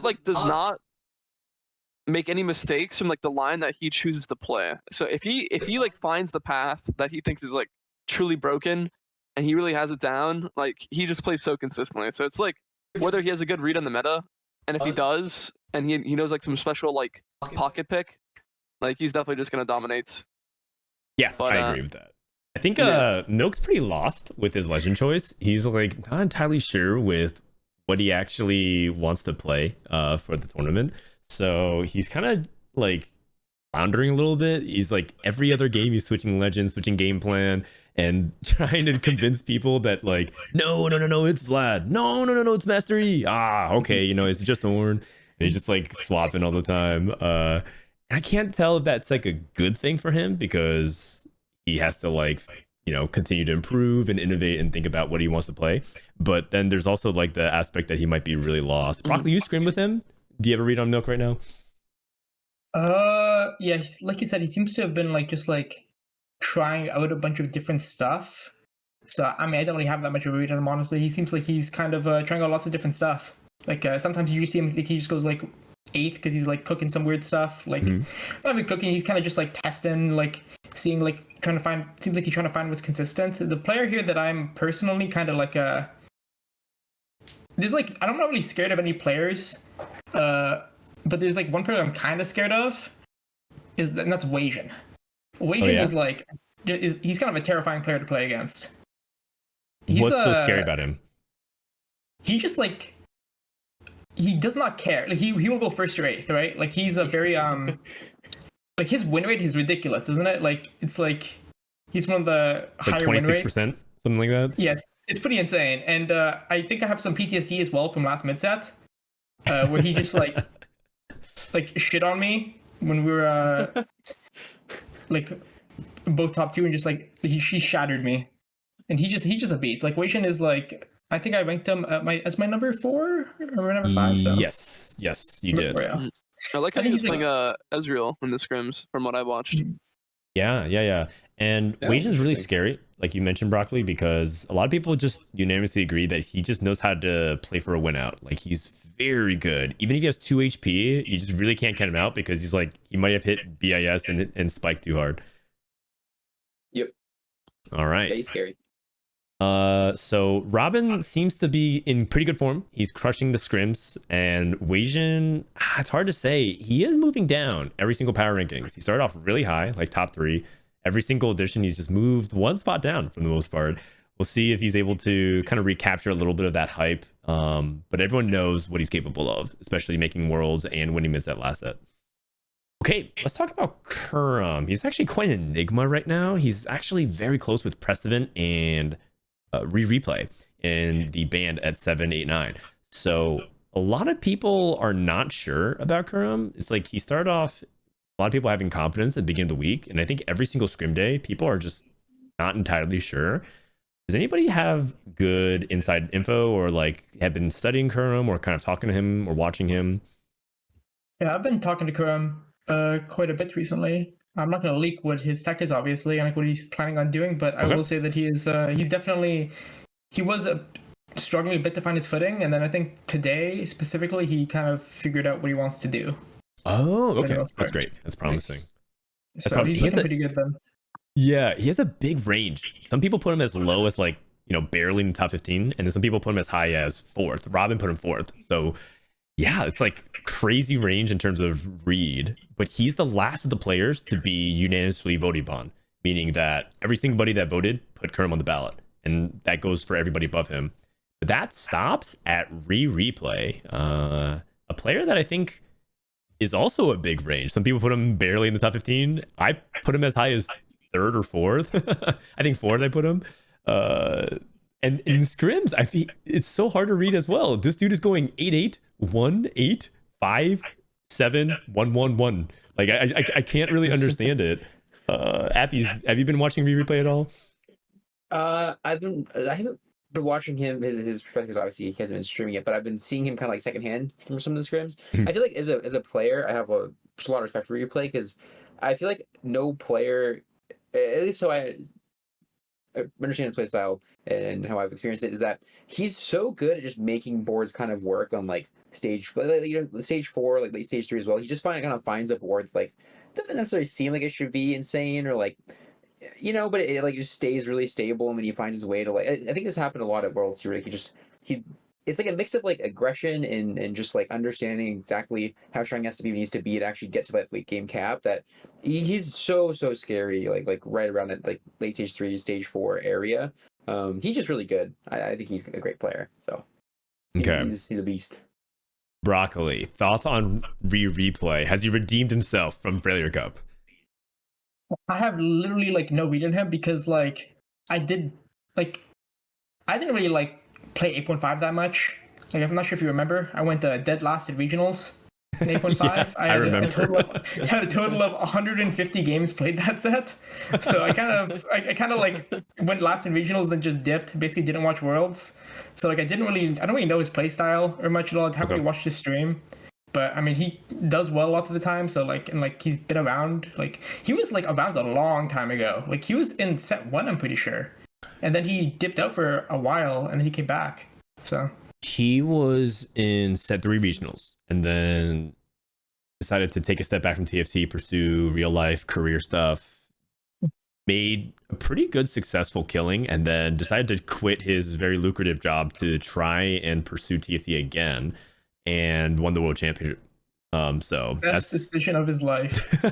like does not make any mistakes from like the line that he chooses to play. So if he like finds the path that he thinks is like truly broken and he really has it down, like he just plays so consistently. So it's like whether he has a good read on the meta, and if he does, and he knows like some special like pocket pick, like he's definitely just gonna dominate. Yeah, but, I agree with that. I think Milk's pretty lost with his legend choice. He's like not entirely sure with what he actually wants to play for the tournament. So he's kind of like floundering a little bit. He's like every other game he's switching legends, switching game plan, and trying to convince people that like no, it's Vlad. No, it's Master E. Okay, it's just Ornn. And he's just like swapping all the time. I can't tell if that's like a good thing for him because he has to like continue to improve and innovate and think about what he wants to play. But then there's also like the aspect that he might be really lost. Broccoli, you scrim with him? Do you have a read on Milk right now? Yeah, like you said, he seems to have been like just like trying out a bunch of different stuff. So I mean, I don't really have that much of a read on him, honestly. He seems like he's kind of trying out lots of different stuff. Like sometimes you see him, like, he just goes like 8th because he's like cooking some weird stuff. Like not even cooking, he's kind of just like testing, like seeing, like trying to find. Seems like he's trying to find what's consistent. The player here that I'm personally kind of like there's like I'm not really scared of any players, but there's like one player I'm kind of scared of, and that's Wasian. Wasian is like he's kind of a terrifying player to play against. What's so scary about him? He just like he does not care. Like he will go 1st or 8th, right? Like he's a very like his win rate is ridiculous, isn't it? Like it's like he's one of the higher win rates. 26%, something like that. Yeah, it's pretty insane. And I think I have some PTSD as well from last mid-set, where he just like shit on me when we were like both top 2, and just like he shattered me. And he's just a beast. Like Wasian is like, I think I ranked him as my number 4 or number 5. So. Yes, you did. 4, yeah. I like how he's playing Ezreal in the scrims from what I watched. Yeah. And Wasian's really scary, like you mentioned, Broccoli, because a lot of people just unanimously agree that he just knows how to play for a win out. Like he's very good. Even if he has 2 HP, you just really can't count him out because he's like, he might have hit BIS and spiked too hard. Yep. All right. Yeah, he's scary. So Robin seems to be in pretty good form. He's crushing the scrims, and Wasian, it's hard to say. He is moving down every single power rankings. He started off really high, like top 3. Every single edition, he's just moved 1 spot down for the most part. We'll see if he's able to kind of recapture a little bit of that hype. But everyone knows what he's capable of, especially making worlds and winning mid-set last set. Okay, let's talk about Kurum. He's actually quite an enigma right now. He's actually very close with Precedent and replay in the band at 7, 8, 9. So a lot of people are not sure about Kurum. It's like he started off, a lot of people having confidence at the beginning of the week, and I think every single scrim day people are just not entirely sure. Does anybody have good inside info, or like have been studying Kurum or kind of talking to him or watching him? Yeah, I've been talking to Kurum quite a bit recently. I'm not going to leak what his tech is, obviously, and like what he's planning on doing, but I will say that he is he was struggling a bit to find his footing, and then I think today specifically he kind of figured out what he wants to do. Oh, okay, that's great. That's promising. Nice. So he's looking pretty good then. Yeah, he has a big range. Some people put him as low as like barely in the top 15, and then some people put him as high as 4th. Robin put him 4th, so yeah, it's like crazy range in terms of read, but he's the last of the players to be unanimously voted upon, meaning that every single buddy that voted put Kurum on the ballot, and that goes for everybody above him. But that stops at replay, a player that I think is also a big range. Some people put him barely in the top 15. I put him as high as 3rd or 4th. I think 4th I put him. And in scrims, I think it's so hard to read as well. This dude is going 8-8, 1-8, 5, 7, 1-1-1. Like I can't really understand it. Appies, have you been watching replay at all? I haven't been watching him. His perspectives, obviously he hasn't been streaming it, but I've been seeing him kind of like secondhand from some of the scrims. I feel like as a player, I have just a lot of respect for replay, because I feel like no player, at least so I understand his play style and how I've experienced it, is that he's so good at just making boards kind of work on like stage 4, like late stage 3 as well. He just kind of finds a board like doesn't necessarily seem like it should be insane or like but it like just stays really stable, and then he finds his way to like. I think this happened a lot at Worlds too. Like it's like a mix of like aggression and just like understanding exactly how strong he has to be when he needs to be to actually get to that late game cap. That he's so scary. Like right around that like late stage 3, stage 4 area. He's just really good. I think he's a great player. So okay, he's a beast. Broccoli, thoughts on replay? Has he redeemed himself from Failure Cup? I have literally like no read on him because like I didn't really like play 8.5 that much. Like I'm not sure if you remember, I went dead last at regionals in 8.5. Yeah, I remember. Had a total of 150 games played that set. So I kind of like went last in regionals, then just dipped. Basically, didn't watch Worlds. So like I don't really know his play style or much at all. I haven't really watched his stream. But I mean, he does well lots of the time. So like, and like he's been around. Like he was like around a long time ago. Like he was in set 1, I'm pretty sure, and then he dipped out for a while, and then he came back. So he was in set 3 regionals, and then decided to take a step back from TFT, pursue real life career stuff. Made a pretty good successful killing, and then decided to quit his very lucrative job to try and pursue TFT again, and won the world championship. So best decision of his life.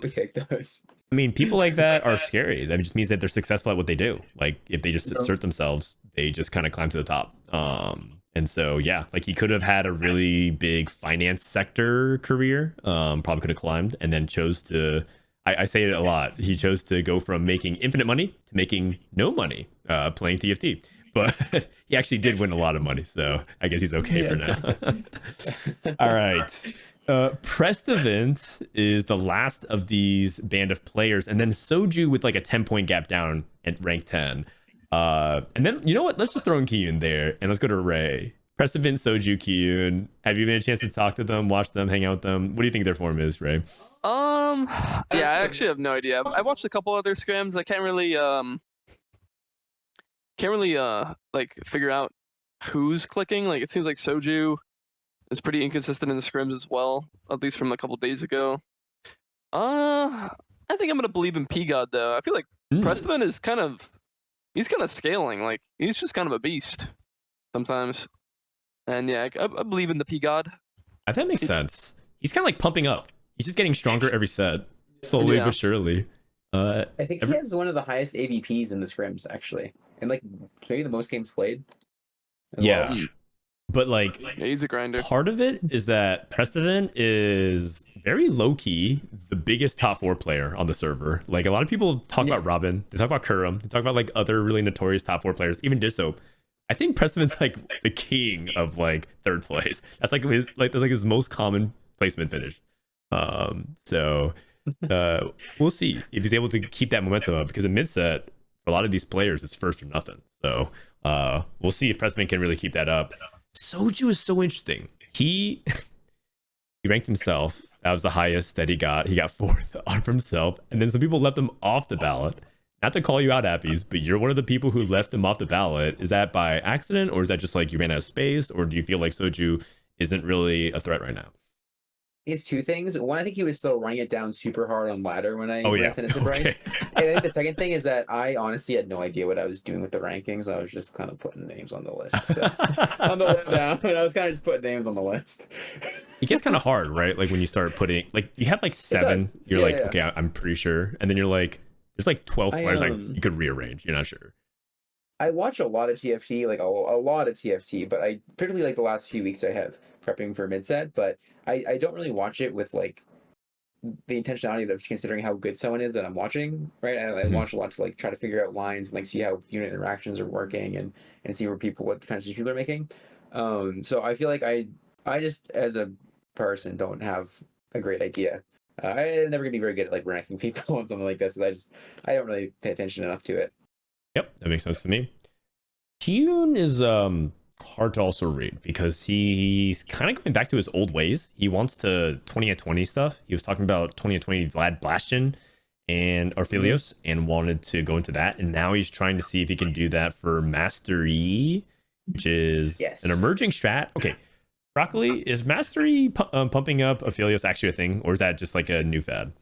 We take those. I mean, people like that are scary. That just means that they're successful at what they do. Like if they just assert themselves, they just kind of climb to the top. And so yeah, like he could have had a really big finance sector career. Probably could have climbed, and then chose to. I say it a lot. He chose to go from making infinite money to making no money playing TFT. But he actually did win a lot of money, so I guess he's okay for now. All right. Prestivant is the last of these band of players, and then Soju with like a 10-point gap down at rank 10. And then, you know what? Let's just throw in Kiyun there, and let's go to Ray. Prestivant, Soju, Kiyun. Have you had a chance to talk to them, watch them, hang out with them? What do you think their form is, Ray? Yeah, I actually have no idea. I watched a couple other scrims. I can't really like figure out who's clicking. Like it seems like Soju is pretty inconsistent in the scrims as well, at least from a couple days ago. I think I'm gonna believe in P-God though. I feel like Preston is kind of scaling. Like he's just kind of a beast sometimes. And yeah, I believe in the P-God. That makes sense. He's kind of like pumping up. He's just getting stronger every set, slowly but surely. I think he has one of the highest AVPs in the scrims, actually, and like maybe the most games played. Yeah, well. But like, yeah, he's a grinder. Part of it is that Preston is very low key, the biggest top 4 player on the server. Like a lot of people talk about Robin, they talk about Kurum, they talk about like other really notorious top 4 players, even Disso. I think Preston's like the king of like 3rd place. That's like his most common placement finish. So we'll see if he's able to keep that momentum up, because in mid-set for a lot of these players it's first or nothing. So we'll see if Preston can really keep that up. Soju is so interesting. He ranked himself. That was the highest that he got. He got 4th on for himself, and then some people left him off the ballot. Not to call you out, Appies, but you're one of the people who left him off the ballot. Is that by accident, or is that just like you ran out of space, or do you feel like Soju isn't really a threat right now? It's 2 things. One, I think he was still running it down super hard on ladder when I sent it to Bryce. Okay. And I think the second thing is that I honestly had no idea what I was doing with the rankings. I was just kind of putting names on the list. So, on the way down, I was kind of just putting names on the list. It gets kind of hard, right? Like when you start putting, like you have like 7, you're okay, I'm pretty sure. And then you're like, there's like 12 players like you could rearrange. You're not sure. I watch a lot of TFT, like a lot of TFT, but I particularly like the last few weeks I have prepping for mid-set, but I don't really watch it with like the intentionality of considering how good someone is that I'm watching, right? I watch a lot to like try to figure out lines and like see how unit interactions are working and see what kind of decisions people are making. So I feel like I just as a person don't have a great idea. I'm never gonna be very good at like ranking people on something like this because I don't really pay attention enough to it. Yep, that makes sense to me. Kiyun is hard to also read because he's kind of going back to his old ways. He wants to 20 at 20 stuff. He was talking about 20 at 20 Vlad Bastion and Orphelios and wanted to go into that. And now he's trying to see if he can do that for Mastery, which is an emerging strat. Okay, Broccoli, is Mastery pumping up Orphelios actually a thing, or is that just like a new fad?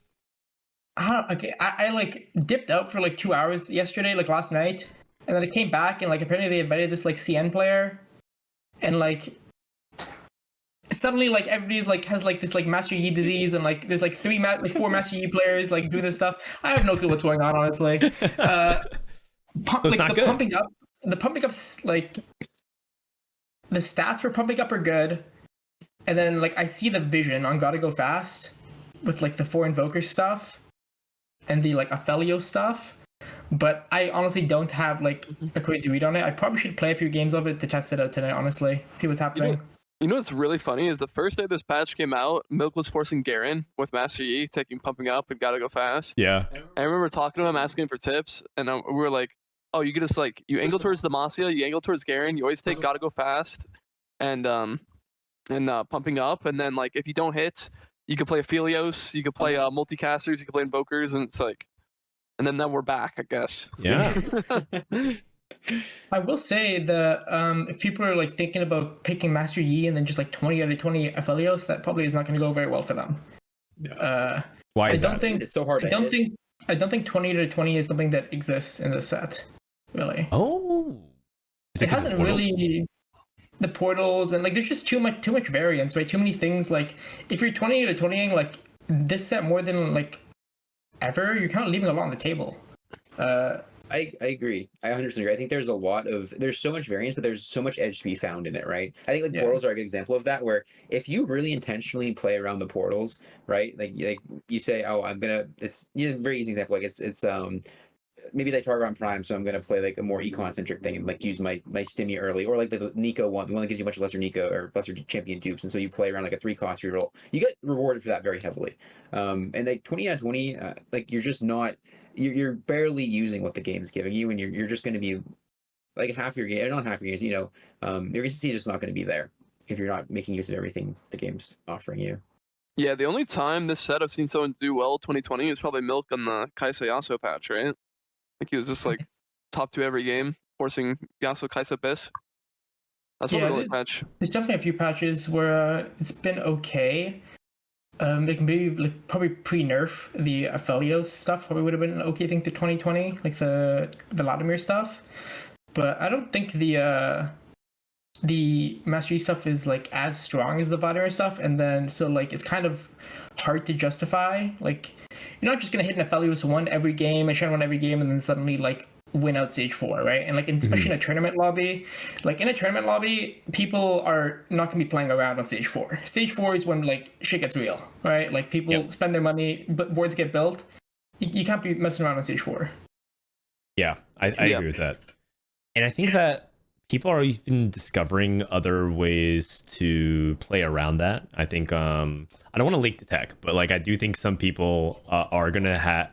I like dipped out for like 2 hours yesterday, like last night, and then I came back and like apparently they invited this like CN player, and like suddenly like everybody's like has like this like Master Yi disease, and like there's like 4 Master Yi players like doing this stuff. I have no clue what's going on, honestly. Pumping up, like the stats for pumping up are good. And then like I see the vision on Gotta Go Fast with like the 4 Invoker stuff and the like Aphelios stuff. But I honestly don't have like a crazy read on it. I probably should play a few games of it to test it out today, honestly. See what's happening. You know what's really funny is the first day this patch came out, Milk was forcing Garen with Master Yi, taking Pumping Up and Gotta Go Fast. Yeah. I remember talking to him, asking for tips, and we were like, oh, you just like, you angle towards Demacia, you angle towards Garen, you always take Gotta Go Fast and Pumping Up, and then like if you don't hit, you could play Aphelios, you could play multicasters, you could play Invokers, and it's like, and then now we're back, I guess. Yeah. I will say that if people are like thinking about picking Master Yi and then just like 20 out of 20 Aphelios, that probably is not going to go very well for them. Why is I don't that? think It's so hard. I don't think 20 out of 20 is something that exists in this set. Really. Oh. Is It 'cause of hasn't portals? really the portals and like there's just too much variance, right? Too many things. Like if you're 20 out of 20ing like this set more than like ever, you're kind of leaving a lot on the table. I agree. I 100% agree. I think there's so much variance, but there's so much edge to be found in it, right? I think like portals are a good example of that, where if you really intentionally play around the portals, right? Like you say, oh, it's very easy example. Like it's maybe they target on Prime, so I'm gonna play like a more econ-centric thing and like use my stimmy early, or like the Nico one, the one that gives you a bunch of lesser Nico or lesser champion dupes, and so you play around like a 3-cost reroll. You get rewarded for that very heavily. And like 20 out of 20, like you're just not. You're barely using what the game's giving you, and you're just going to be like half your game, not half your games. Your consistency is just not going to be there if you're not making use of everything the game's offering you. Yeah, the only time this set I've seen someone do well 2020 is probably Milk on the Kaisa Yasuo patch, right? Like he was just like top 2 every game, forcing Yasuo Kaisa Biss. That's what really patch. There's definitely a few patches where it's been okay. They can be like probably pre-nerf the Aphelios stuff. Probably would have been an okay thing to 2020, like the Vladimir stuff. But I don't think the Mastery stuff is like as strong as the Vladimir stuff. And then so like it's kind of hard to justify. Like you're not just gonna hit an Aphelios 1 every game and shine 1 every game and then suddenly like win out stage 4, right? And like especially in a tournament lobby, like in a tournament lobby, people are not gonna be playing around on stage 4. Stage 4 is when like shit gets real, right? Like people spend their money, but boards get built. You can't be messing around on stage 4. Yeah, I agree with that. And I think that people are even discovering other ways to play around that. I think I don't want to leak the tech, but like I do think some people are gonna have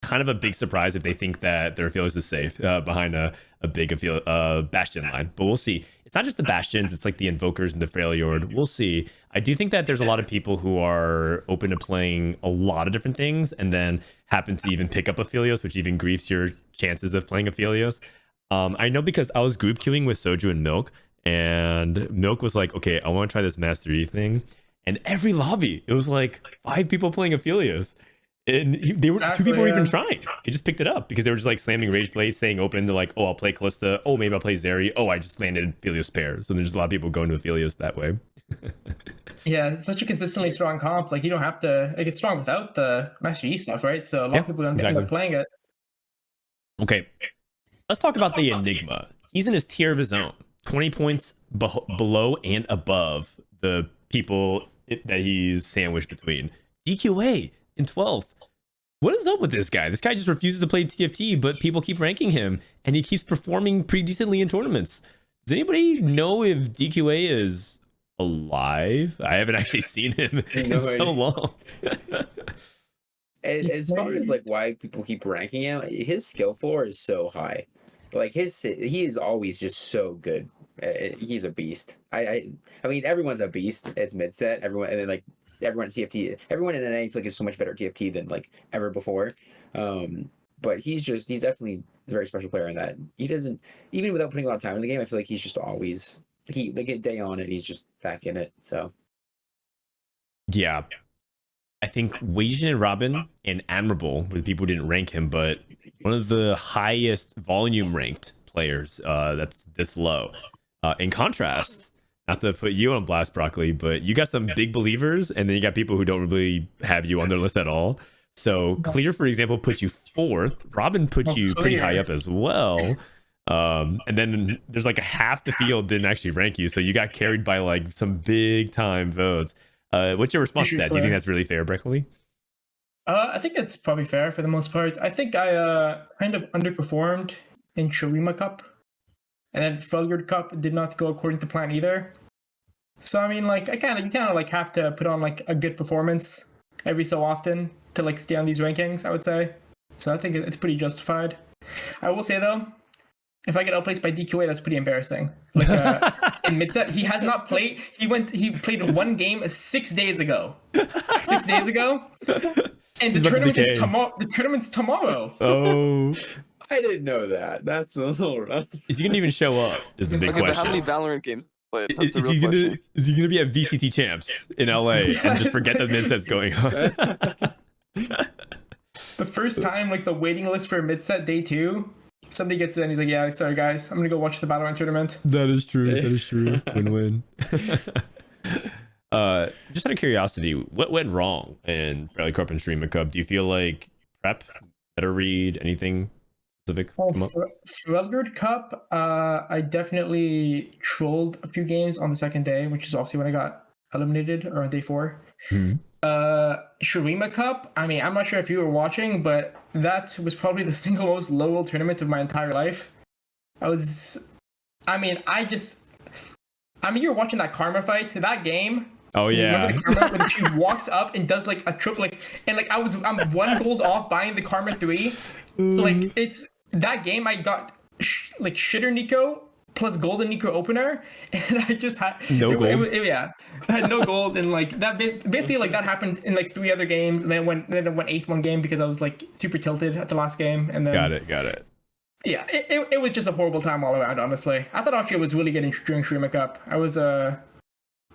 kind of a big surprise if they think that their Aphelios is safe behind a big Bastion line. But we'll see. It's not just the Bastions, it's like the Invokers and the Freljord. We'll see. I do think that there's a lot of people who are open to playing a lot of different things and then happen to even pick up Aphelios, which even griefs your chances of playing Aphelios. I know because I was group queuing with Soju and Milk, and Milk was like, okay, I want to try this Master E thing. And every lobby, it was like 5 people playing Aphelios. And they were 2 people were even trying. They just picked it up because they were just like slamming Rage Blade, staying open. They're like, oh, I'll play Callista. Oh, maybe I'll play Zeri. Oh, I just landed Aphelios pair. So there's just a lot of people going to Aphelios that way. Yeah, it's such a consistently strong comp. Like you don't have to. Like it's strong without the Master E stuff, right? So a lot of people don't end up playing it. Okay, let's talk about the Enigma. He's in his tier of his own. 20 points below and above the people that he's sandwiched between. DQA in 12th. What is up with this guy? This guy just refuses to play TFT, but people keep ranking him, and he keeps performing pretty decently in tournaments. Does anybody know if DQA is alive? I haven't actually seen him in so long. As far as like why people keep ranking him, his skill floor is so high. Like he is always just so good. He's a beast. I mean, everyone's a beast. It's mid-set. Everyone, and then like. Everyone at TFT, everyone in NA is so much better at TFT than like ever before. But he's definitely a very special player in that. He doesn't, even without putting a lot of time in the game, I feel like he's just always, they get day on and he's just back in it. So. Yeah. I think Weijin and Robin and Admirable were the people who didn't rank him, but one of the highest volume ranked players that's this low. In contrast, not to put you on blast, Broccoli, but you got some big believers, and then you got people who don't really have you on their list at all. So Clear, for example, put you 4th. Robin put you pretty high up as well. And then there's like a half the field didn't actually rank you, so you got carried by like some big time votes. What's your response to that? Do you think that's really fair, Broccoli? I think it's probably fair for the most part. I think I kind of underperformed in Shurima Cup, and then Felgard Cup did not go according to plan either. So I mean, like, you kind of like have to put on like a good performance every so often to like stay on these rankings, I would say. So I think it's pretty justified. I will say though, if I get outplaced by DQA, that's pretty embarrassing. Like in mid-set, he had not played. He played one game 6 days ago. 6 days ago, and the tournament is tomorrow. The tournament's tomorrow. Oh, I didn't know that. That's a little rough. is he gonna even show up? Is the big Okay, but how question. many Valorant games played? That's the Is real he question. is he gonna be at VCT Champs in LA and just forget the mid-set's going on? The first time, like the waiting list for mid-set day 2, somebody gets in. He's like, "Yeah, sorry guys, I'm gonna go watch the Valorant tournament." That is true. That is true. Win-win. Just out of curiosity, what went wrong in Fairly Corp and Streamer Cup? Do you feel like prep, better read, anything specific? Well, come up? Felgard Cup, I definitely trolled a few games on the second day, which is obviously when I got eliminated, or on day 4. Mhm. Shurima Cup, I mean, I'm not sure if you were watching, but that was probably the single most lowell tournament of my entire life. You were watching that Karma fight, that game. Oh yeah. Remember the Karma when she walks up and does like a triple, like, and like I'm 1 gold off buying the Karma 3. Like, it's that game I got like shitter Nico plus golden Nico opener, and I just had no gold. I had no gold, and like that basically like that happened in like 3 other games, and then I went 8th one game because I was like super tilted at the last game, and then Got it. yeah, it was just a horrible time all around. Honestly, I thought actually it was really good during Shurima Cup. I was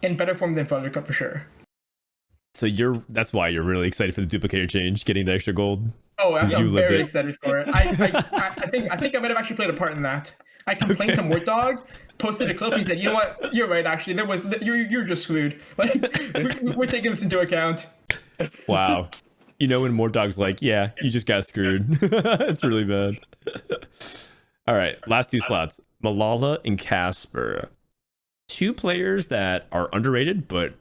in better form than Felgard Cup for sure. So that's why you're really excited for the duplicator change, getting the extra gold. Oh, I'm You lived very it. excited for it. I think I might have actually played a part in that. I complained to Mort Dog, posted a clip. He said, "You know what? You're right. Actually, you're just screwed. Like, we're taking this into account." Wow. You know when Mordog's like, yeah, you just got screwed. It's really bad. All right, last 2 slots. Malala and Casper. 2 players that are underrated, but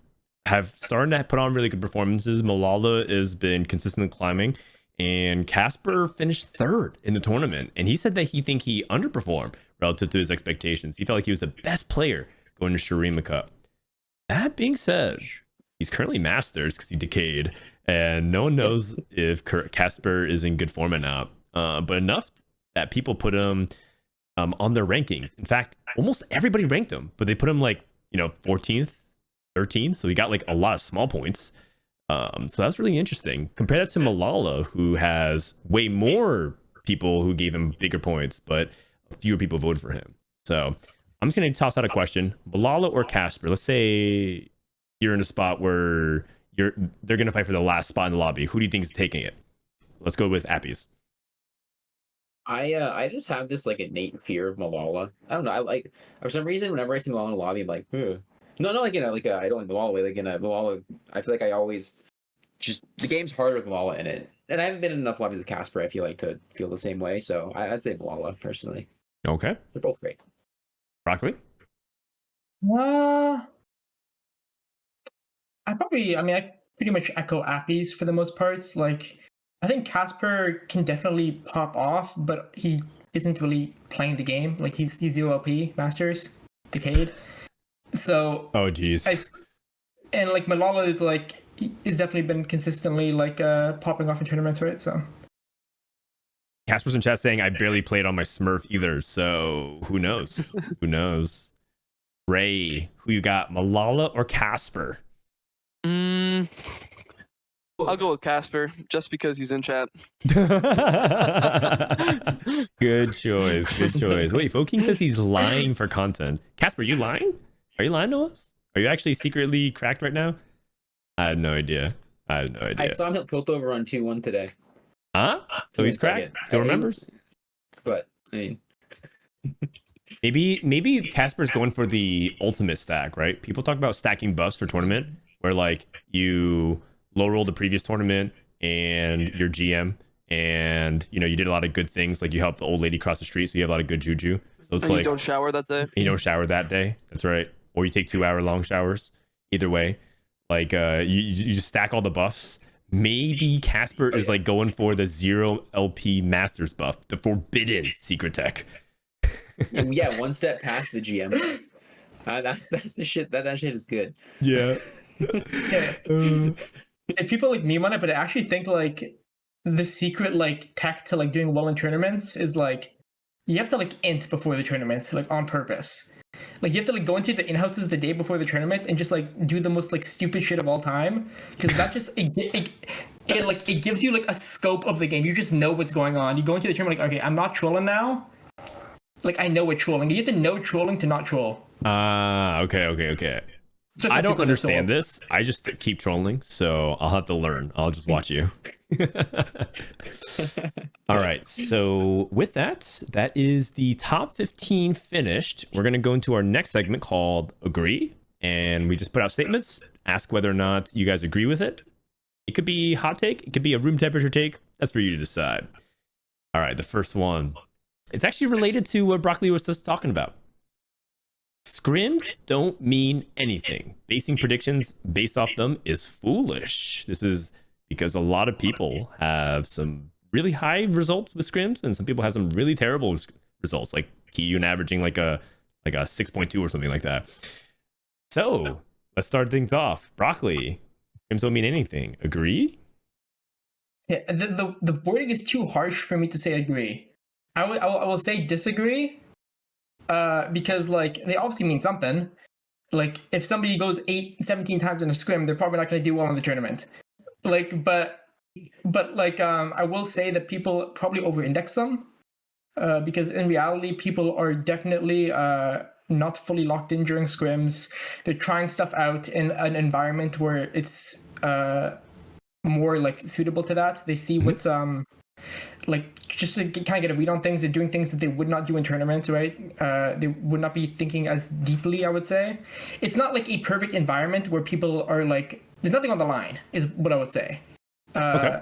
have started to put on really good performances. Malala has been consistently climbing, and Casper finished 3rd in the tournament. And he said that he underperformed relative to his expectations. He felt like he was the best player going to Shurima Cup. That being said, he's currently Masters because he decayed, and no one knows if Casper is in good form or not. But enough that people put him on their rankings. In fact, almost everybody ranked him, but they put him like 14th, 13th. So he got like a lot of small points. So that's really interesting. Compare that to Malala, who has way more people who gave him bigger points, but fewer people voted for him. So I'm just going to toss out a question. Malala or Casper? Let's say you're in a spot where they're going to fight for the last spot in the lobby. Who do you think is taking it? Let's go with Appies. I just have this like innate fear of Malala. I don't know. I like, for some reason, whenever I see Malala in the lobby, I'm like, huh. No, not like in a I don't like Malala way. Like in a Malala, I feel like I always just the game's harder with Malala in it, and I haven't been in enough lobbies with Casper. I feel like to feel the same way. So I'd say Malala personally. Okay, They're both great. Broccoli. I pretty much echo Appies for the most part. Like, I think Casper can definitely pop off, but he isn't really playing the game. Like, he's 0 LP, Masters, Decade. So, Oh, geez. and like Malala is like, he's definitely been consistently like popping off in tournaments, right? So, Casper's in chat saying I barely played on my Smurf either, so who knows? Who knows? Ray, who you got, Malala or Casper? I'll go with Casper just because he's in chat. Good choice. Good choice. Wait, Foking says he's lying for content. Casper, you lying? Are you lying to us? Are you actually secretly cracked right now? I had no idea. I saw him hit Piltover on 2-1 today. Huh? So he's cracked? Still remembers? But I mean, maybe Casper's going for the ultimate stack, right? People talk about stacking buffs for tournament, where like you low roll the previous tournament and your GM, and you know you did a lot of good things, like you helped the old lady cross the street, so you have a lot of good juju. So it's And like you don't shower that day. you don't shower that day. That's right. Or you take 2-hour long showers. Either way, like you just stack all the buffs. Maybe Casper is like going for the 0 LP Masters buff, the forbidden secret tech. Yeah, one step past the GM. That's the shit. That shit is good. Yeah. Yeah. If people like meme on it, but I actually think like the secret like tech to like doing well in tournaments is like you have to like int before the tournament, like on purpose. Like you have to like go into the in-houses the day before the tournament and just like do the most like stupid shit of all time, because that just it gives you like a scope of the game. You just know what's going on. You go into the tournament like, okay, I'm not trolling now. Like I know what trolling. You have to know trolling to not troll. Okay. Just I a don't secret understand assault. this. I just keep trolling, so I'll have to learn. I'll just watch you. All right. So with that, that is the top 15 finished. We're going to go into our next segment called Agree. And we just put out statements, ask whether or not you guys agree with it. It could be hot take. It could be a room temperature take. That's for you to decide. All right. The first one. It's actually related to what Broccoli was just talking about. Scrims don't mean anything. Basing predictions based off them is foolish. This is because a lot of people have some really high results with scrims, and some people have some really terrible results, like Kiyun averaging like a 6.2 or something like that. So let's start things off. Broccoli, scrims don't mean anything. Agree? Yeah, the wording is too harsh for me to say agree. I will say disagree. Because like they obviously mean something. Like if somebody goes 17 times in a scrim, they're probably not going to do well in the tournament. Like, but like I will say that people probably over-index them, because in reality, people are definitely not fully locked in during scrims. They're trying stuff out in an environment where it's more like suitable to that. They see what's like just to kind of get a read on things. They're doing things that they would not do in tournaments, right? They would not be thinking as deeply, I would say. It's not like a perfect environment where people are like, there's nothing on the line, is what I would say. Okay.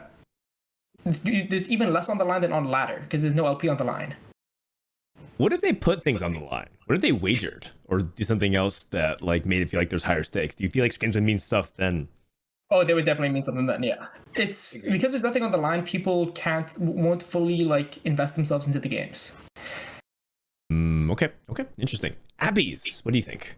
There's even less on the line than on ladder, because there's no LP on the line. What if they put things on the line? What if they wagered or do something else that like made it feel like there's higher stakes? Do you feel like scrims would mean stuff then? Oh, they would definitely mean something then, yeah. It's because there's nothing on the line, people won't fully like invest themselves into the games. Okay, interesting. Appies, what do you think?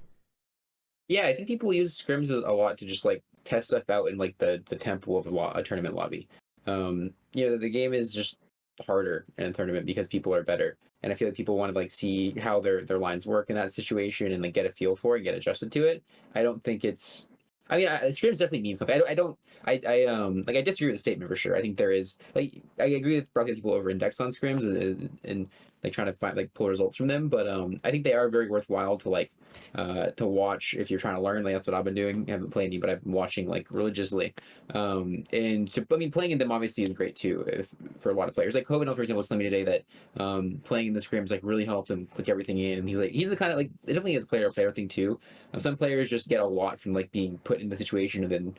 Yeah, I think people use scrims a lot to just like test stuff out in like the tempo of a tournament lobby. You know, the game is just harder in a tournament because people are better, and I feel like people want to like see how their lines work in that situation and like get a feel for it, get adjusted to it. I don't think it's. I mean, scrims definitely mean something. I disagree with the statement for sure. I think there is like I agree with probably people over index on scrims and like trying to find like pull results from them, but I think they are very worthwhile to like to watch if you're trying to learn. Like that's what I've been doing. I haven't played any, but I've been watching like religiously. And so I mean, playing in them obviously is great too for a lot of players. Like Kovino, for example, was telling me today that playing in the scrims like really helped him click everything in. And he's the kind of like it definitely is a player thing too. Some players just get a lot from like being put in the situation and then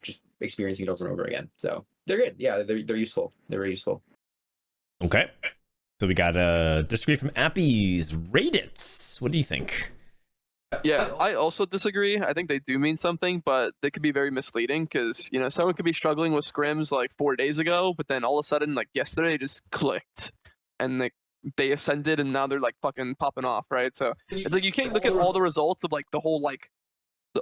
just experiencing it over and over again. So they're good. Yeah, they're useful. They're very useful. Okay. So we got a disagree from Appies. Rayditz, what do you think? Yeah, I also disagree. I think they do mean something, but they could be very misleading because, someone could be struggling with scrims like 4 days ago, but then all of a sudden, like yesterday, just clicked and they ascended and now they're like fucking popping off, right? So it's like you can't look at all the results of like the whole like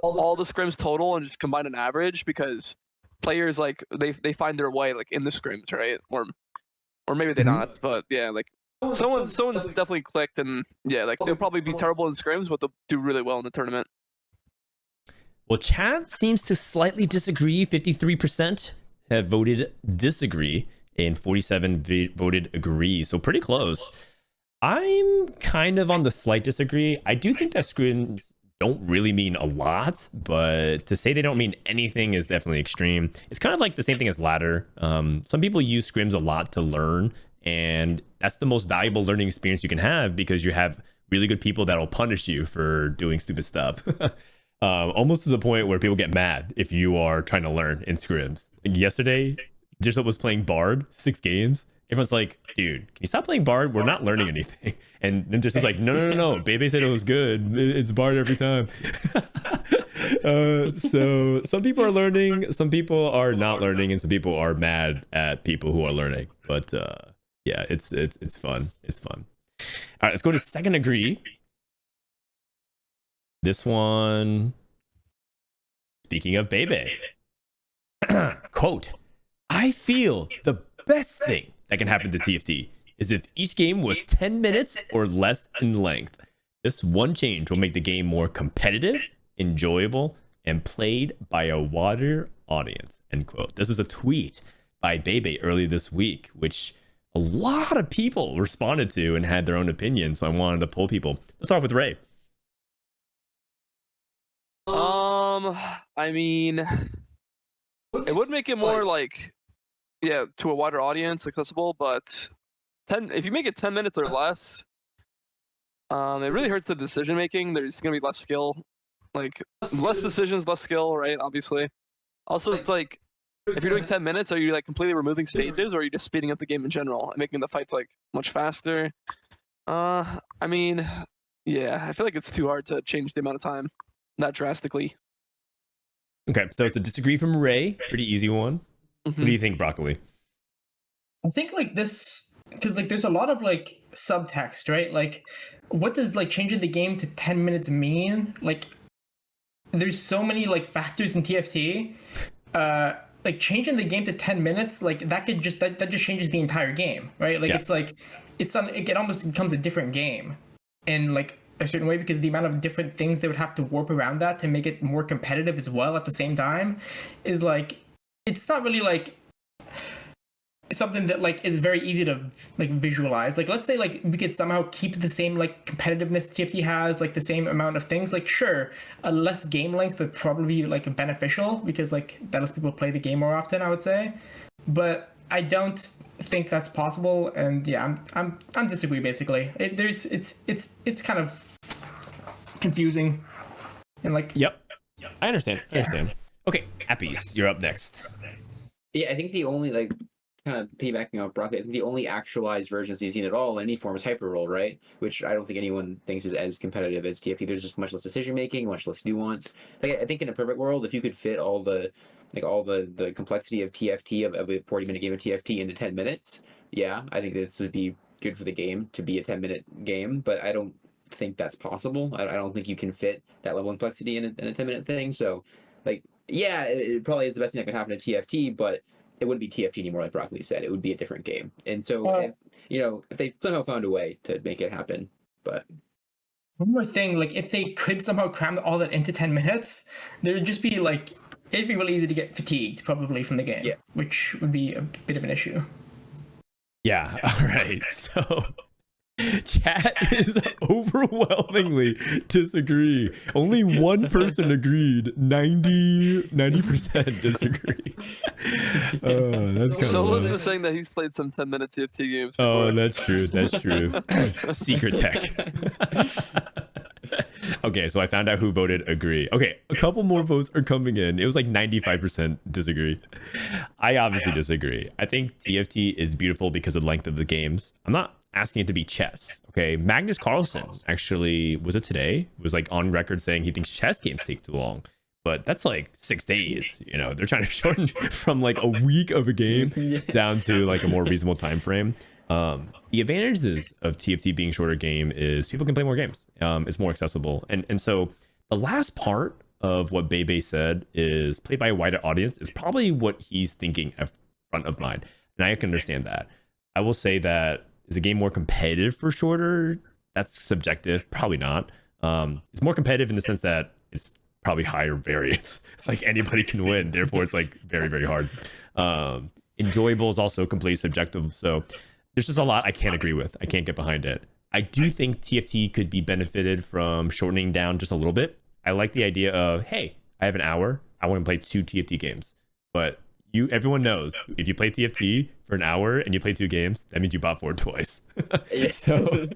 all the scrims total and just combine an average, because players like they find their way like in the scrims, right? Or maybe they're not, but yeah, like someone's definitely clicked, and yeah, like they'll probably be terrible in scrims, but they'll do really well in the tournament. Well, chat seems to slightly disagree. 53% have voted disagree, and 47 voted agree. So pretty close. I'm kind of on the slight disagree. I do think that scrims don't really mean a lot, but to say they don't mean anything is definitely extreme. It's kind of like the same thing as ladder. Some people use scrims a lot to learn, and that's the most valuable learning experience you can have because you have really good people that will punish you for doing stupid stuff. Almost to the point where people get mad if you are trying to learn in scrims. Yesterday, just was playing Bard 6 games. Everyone's like, dude, can you stop playing Bard? We're not learning anything. And then just was like, no. Bebe said it was good. It's Bard every time. So some people are learning, some people are not learning, and some people are mad at people who are learning. But yeah, it's fun. It's fun. All right, let's go to second agree. This one, speaking of Bebe, quote, I feel the best thing that can happen to TFT is if each game was 10 minutes or less in length. This one change will make the game more competitive, enjoyable, and played by a wider audience, end quote. This is a tweet by Bebe early this week, which a lot of people responded to and had their own opinion, so I wanted to pull people. Let's start with Ray. I mean, it would make it more like, yeah, to a wider audience, accessible, but if you make it 10 minutes or less, it really hurts the decision making. There's gonna be less skill, like less decisions, less skill, right? Obviously. Also, it's like, if you're doing 10 minutes, are you like completely removing stages, or are you just speeding up the game in general and making the fights like much faster? I mean, yeah, I feel like it's too hard to change the amount of time that drastically. Okay, so it's a disagree from Ray. Pretty easy one. Mm-hmm. What do you think, Broccoli? I think like this, because like there's a lot of like subtext, right? Like, what does like changing the game to 10 minutes mean? Like, there's so many like factors in TFT. Like changing the game to 10 minutes, like that just changes the entire game, right? Like it almost becomes a different game in like a certain way, because the amount of different things they would have to warp around that to make it more competitive as well at the same time is like, it's not really like something that like is very easy to like visualize. Like, let's say like we could somehow keep the same like competitiveness TFT has, like the same amount of things. Like, sure, a less game length would probably be like beneficial, because like that lets people play the game more often, I would say. But I don't think that's possible, and yeah, I'm disagree basically. It's kind of confusing and like. Yep. I understand. Okay, Appies, you're up next. Yeah, I think the only like kind of piggybacking off Broccoli, I think the only actualized versions we've seen at all in any form is Hyper Roll, right? Which I don't think anyone thinks is as competitive as TFT. There's just much less decision making, much less nuance. Like, I think in a perfect world, if you could fit all the complexity of TFT of a 40-minute game of TFT into 10 minutes, yeah, I think this would be good for the game to be a 10-minute game. But I don't think that's possible. I don't think you can fit that level of complexity in a 10-minute thing. So, like, yeah, it probably is the best thing that could happen to TFT, but it wouldn't be TFT anymore, like Broccoli said. It would be a different game. And so, if they somehow found a way to make it happen, but... One more thing, like, if they could somehow cram all that into 10 minutes, there would just be, like, it'd be really easy to get fatigued, probably, from the game, which would be a bit of an issue. Yeah, all right, so... Chat is overwhelmingly disagree. Only one person agreed. 90% disagree. That's kind of Solus is saying that he's played some 10-minute TFT games before. Oh, that's true. Secret tech. Okay, so I found out who voted agree. Okay, a couple more votes are coming in. It was like 95% disagree. I obviously disagree. I think TFT is beautiful because of the length of the games. I'm not asking it to be chess. Okay, Magnus Carlsen actually, was it today, was like on record saying he thinks chess games take too long, but that's like 6 days. You know, they're trying to shorten from like a week of a game down to like a more reasonable time frame. The advantages of TFT being shorter game is people can play more games. It's more accessible, and so the last part of what Bebe said is played by a wider audience is probably what he's thinking at front of mind, and I can understand that. I will say that, is the game more competitive for shorter? That's subjective. Probably not. It's more competitive in the sense that it's probably higher variance. It's like anybody can win. Therefore, it's like very, very hard. Enjoyable is also completely subjective. So there's just a lot I can't agree with. I can't get behind it. I do think TFT could be benefited from shortening down just a little bit. I like the idea of, hey, I have an hour. I want to play 2 TFT games. But everyone knows if you play TFT for an hour and you play 2 games, that means you bought forward twice. So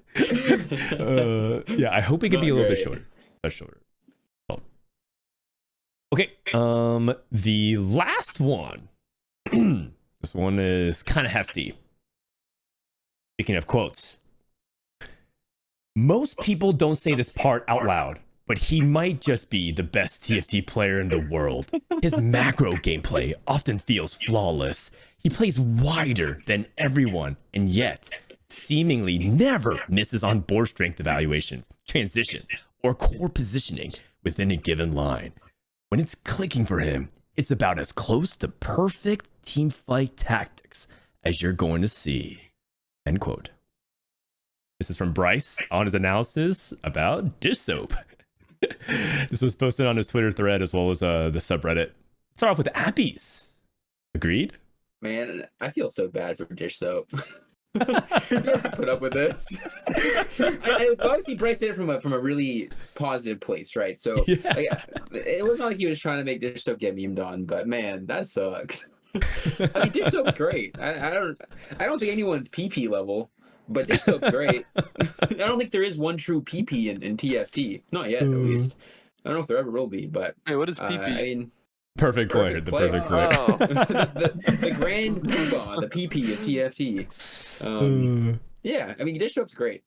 yeah, I hope it could be a little bit shorter. Much shorter. Oh. Okay. The last one This one is kind of hefty. Speaking of quotes, most people don't say this part out loud, but he might just be the best TFT player in the world. His macro gameplay often feels flawless. He plays wider than everyone, and yet seemingly never misses on board strength evaluations, transitions, or core positioning within a given line. When it's clicking for him, it's about as close to perfect teamfight tactics as you're going to see. End quote. This is from Bryce on his analysis about dish soap. This was posted on his Twitter thread as well as the subreddit. Start off with Appies. Agreed? Man, I feel so bad for dish soap. You have to put up with this. I obviously Bryce did it from a really positive place, right? So like, it wasn't like he was trying to make dish soap get memed on, but man, that sucks. I mean, dish soap's great. I don't think anyone's PP level, but dish soap's great. I don't think there is one true PP in TFT, not yet at least. I don't know if there ever will be, but Hey, what is PP? I mean, Perfect player. The perfect player. Oh. the grand poobah, the PP of TFT. Yeah, I mean, dish soap's great.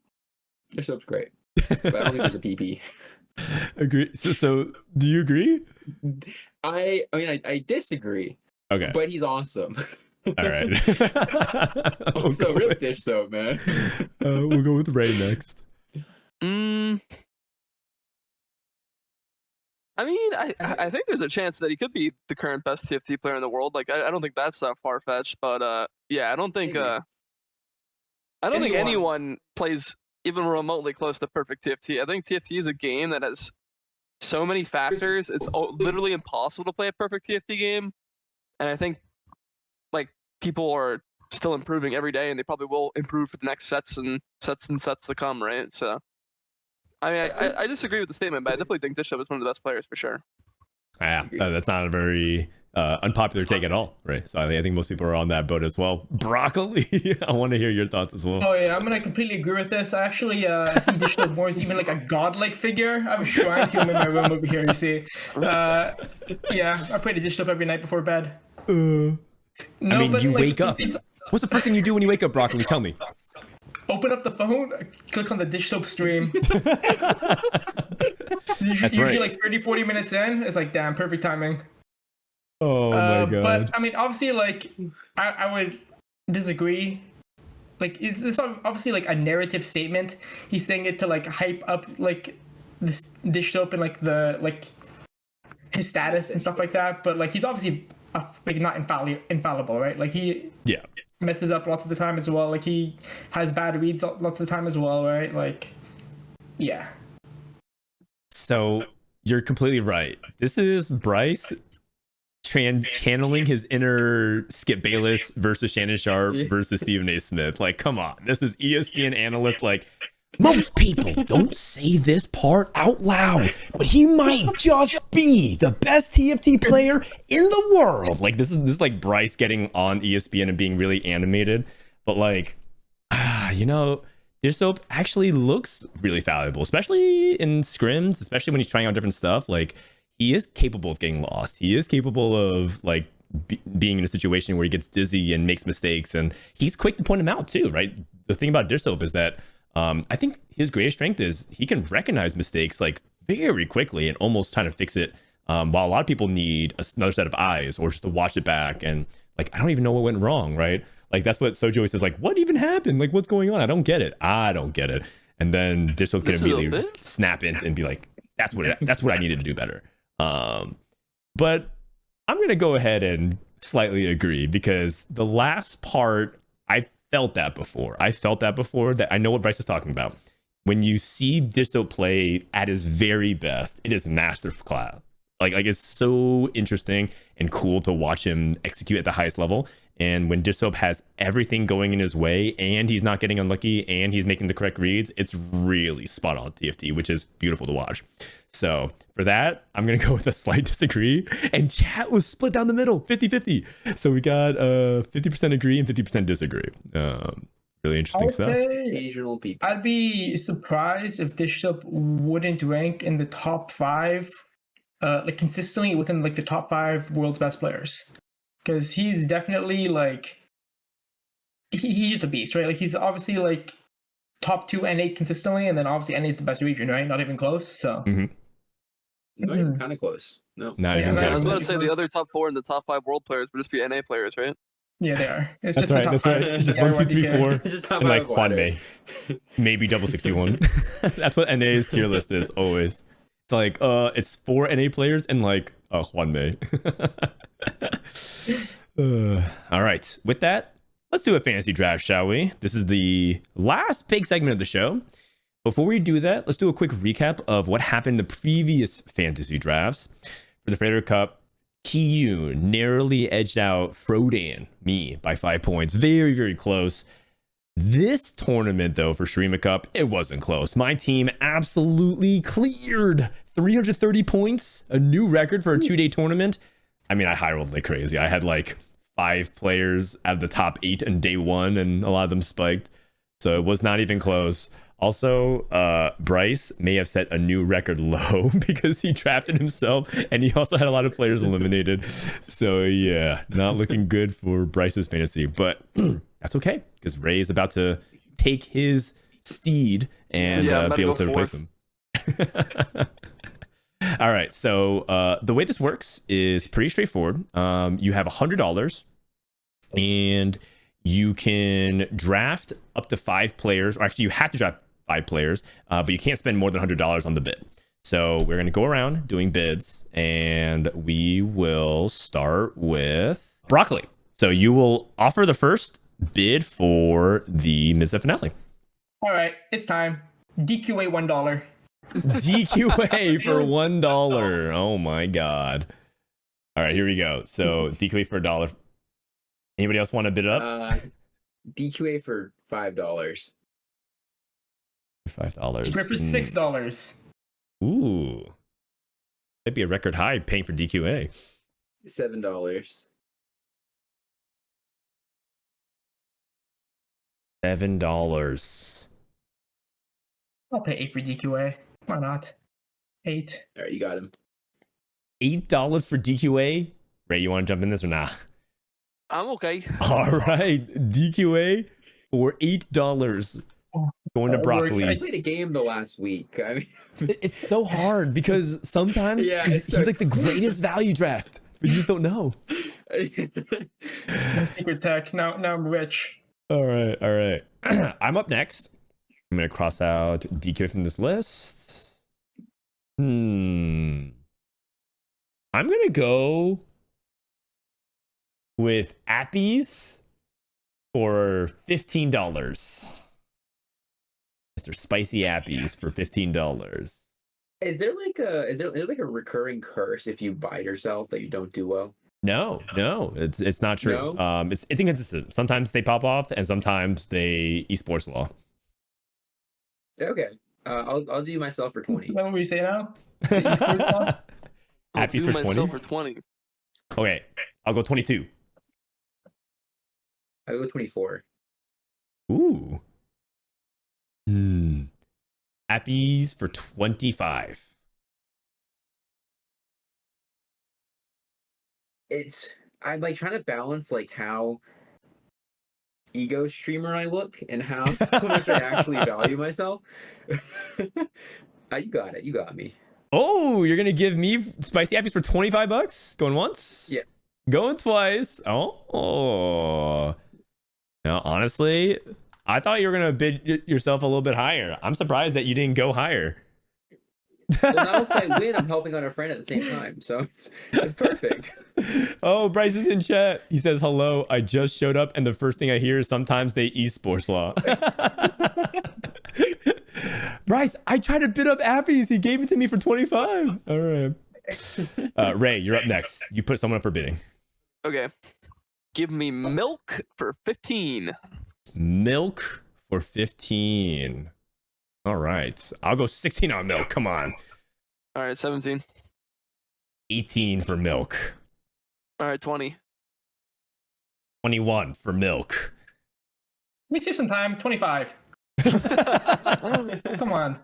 Dish soap's great, but I don't think there's a PP. Agree. So do you agree? I mean, I disagree. Okay. But he's awesome. All right. So rip dish soap, man. We'll go with Ray next. I mean, I think there's a chance that he could be the current best TFT player in the world. Like, I don't think that's that far fetched, but yeah, I don't think anyone plays even remotely close to perfect TFT. I think TFT is a game that has so many factors. It's literally impossible to play a perfect TFT game, and I think like people are still improving every day, and they probably will improve for the next sets to come, right? So. I mean, I disagree with the statement, but I definitely think Dishop is one of the best players for sure. Yeah, that's not a very unpopular take at all, right? So I think most people are on that boat as well. Broccoli, I want to hear your thoughts as well. Oh yeah, I'm gonna completely agree with this. I actually see Dishop more as even like a godlike figure. I have a shrine to him in my room over here. You see, yeah, I play the Dishop every night before bed. No, I mean, you wake up. What's the first thing you do when you wake up, Broccoli? Tell me. Open up the phone, click on the dish soap stream. Usually like 30-40 minutes in, it's like, damn, perfect timing. Oh my god. But I mean, obviously, like I would disagree. Like it's obviously like a narrative statement. He's saying it to like hype up like this dish soap and like his status and stuff like that. But like he's obviously like not infallible, right? Like he messes up lots of the time as well. Like he has bad reads lots of the time as well, right? Like, yeah. So you're completely right. This is Bryce channeling his inner Skip Bayless versus Shannon Sharp versus Stephen A. Smith. Like, come on. This is ESPN analyst. Like, most people don't say this part out loud, but he might just be the best TFT player in the world. Like, this is like Bryce getting on ESPN and being really animated. But like, Dish Soap actually looks really valuable, especially in scrims, especially when he's trying out different stuff. Like, he is capable of getting lost. He is capable of like being in a situation where he gets dizzy and makes mistakes, and he's quick to point them out too, right? The thing about Dish Soap is that I think his greatest strength is he can recognize mistakes like very quickly and almost trying to fix it, while a lot of people need another set of eyes or just to watch it back and like, I don't even know what went wrong, right? Like, that's what Sojo says, like, what even happened? Like, what's going on? I don't get it. And then Dish Soap can immediately snap in and be like, that's what I needed to do better. But I'm gonna go ahead and slightly agree, because the last part, I felt that before that I know what Bryce is talking about. When you see Dish Soap play at his very best, it is masterclass. Like it's so interesting and cool to watch him execute at the highest level. And when Dish Soap has everything going in his way and he's not getting unlucky and he's making the correct reads, it's really spot on TFT, which is beautiful to watch. So for that, I'm going to go with a slight disagree. And chat was split down the middle, 50-50. So we got 50% agree and 50% disagree. Really interesting stuff. Occasional people. I'd be surprised if Dish Soap wouldn't rank in the top 5, like consistently within like the top 5 world's best players. because he's definitely like he's just a beast, right? Like he's obviously like top 2 NA consistently, and then obviously NA is the best region, right? Not even close. So Not even kind of close. No, Not Yeah, even no, I was close. about to say the other top 4 and the top 5 world players would just be NA players, right? yeah, they are. It's That's just right. the top That's 5. right. It's just Yeah, 1, 2, 3, DK. 4, It's just top and like five ladder. Juanmei, maybe double 61. That's what NA's tier list is always. It's like it's 4 NA players and like Juanmei. All right. With that, let's do a fantasy draft, shall we? This is the last big segment of the show. Before we do that, let's do a quick recap of what happened in the previous fantasy drafts. For the Federer Cup, Kiyu narrowly edged out Frodan, me, by 5 points. Very, very close. This tournament, though, for Shurima Cup, it wasn't close. My team absolutely cleared 330 points, a new record for a 2-day tournament. I mean, I high rolled like crazy. I had like 5 players out of the top 8 in day 1, and a lot of them spiked. So it was not even close. Also, Bryce may have set a new record low because he drafted himself, and he also had a lot of players eliminated. So yeah, not looking good for Bryce's fantasy, but that's okay because Ray is about to take his steed and be able to replace him. All right, so the way this works is pretty straightforward. You have $100, and you can draft up to 5 players, or actually you have to draft 5 players, but you can't spend more than $100 on the bid. So we're going to go around doing bids, and we will start with Broccoli. So you will offer the first bid for the Mid-Set Finale. All right, it's time. DQA $1. DQA for $1. Oh my god. All right, here we go. So DQA for $1. Anybody else want to bid it up? DQA for $5. $5. DQA for $6. Ooh. That'd be a record high paying for DQA. $7. $7. I'll pay 8 for DQA. Why not? 8. All right, you got him. $8 for DQA? Ray, you want to jump in this or not? I'm okay. All right, DQA for $8. Going to Broccoli. I played a game the last week. I mean, It's so hard because sometimes he's like the greatest value draft, but you just don't know. No secret tech. Now I'm rich. All right. I'm up next. I'm going to cross out DQ from this list. I'm going to go with Appies for $15. Mr. SpicyAppies for $15. is there like a recurring curse if you buy yourself that you don't do well? No, it's not true. No? It's inconsistent. Sometimes they pop off, and sometimes they esports law. Okay, I'll do myself for 20. Is that what we say now? Appies do for myself 20. for 20. Okay, I'll go 22. I go 24. Ooh. Appies for 25. I'm like trying to balance like how ego streamer I look and how much I actually value myself. You got it. You got me. Oh, you're gonna give me SpicyAppies for $25? Going once? Yeah. Going twice. Oh. Now, honestly, I thought you were gonna bid yourself a little bit higher. I'm surprised that you didn't go higher. Well, now if I win, I'm helping out a friend at the same time, so it's perfect. Oh, Bryce is in chat. He says, hello, I just showed up, and the first thing I hear is sometimes they esports law. Bryce, I tried to bid up Appies. He gave it to me for 25. All right. Ray, you're up next. You put someone up for bidding. Okay. Give me milk for 15. Milk for 15. All right. I'll go 16 on milk. Come on. All right, 17. 18 for milk. All right, 20. 21 for milk. Let me save some time. 25. Come on.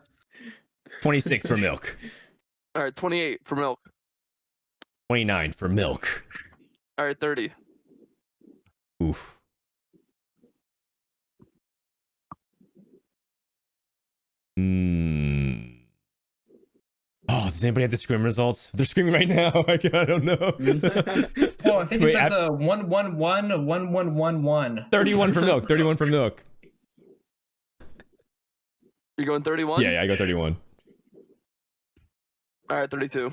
26 for milk. All right, 28 for milk. 29 for milk. All right, 30. Oof. Oh, does anybody have the scrim results? They're screaming right now. I don't know. Oh, I think it says 1111111. 31 for milk. 31 for milk. You're going 31? Yeah, I go 31. All right, 32.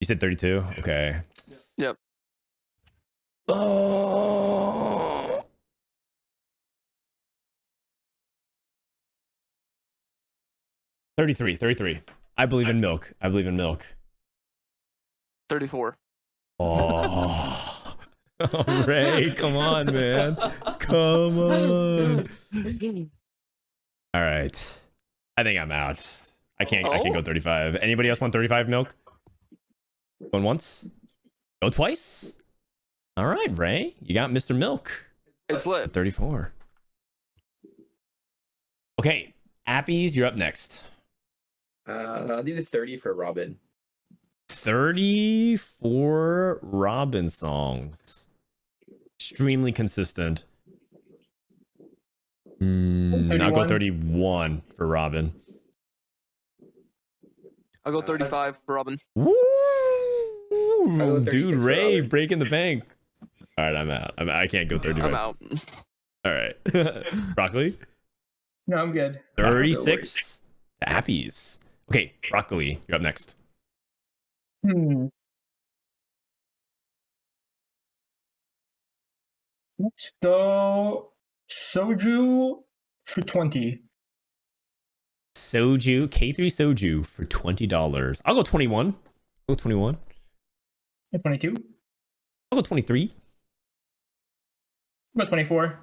You said 32? Okay. Yep. Oh. 33. I believe in milk. 34. Oh. Ray, come on, man. Come on. All right. I think I'm out. I can't go 35. Anybody else want 35 milk? Going once? Go twice? All right, Ray. You got Mr. Milk. It's lit. 34. Okay. Appies, you're up next. I'll do the 30 for Robin. 34 Robin songs. Extremely consistent. I'll go 31 for Robin. I'll go 35 for Robin. Woo! go Dude, 36 Ray, Robin. breaking the bank. All right, I'm out. I can't go 35. I'm out. All right. Broccoli? No, I'm good. 36 Appies. Okay, Broccoli, you're up next. Let's go soju for 20. Soju, K3 Soju for $20. I'll go 21. I'll go 21. 22. I'll go 23. About 24.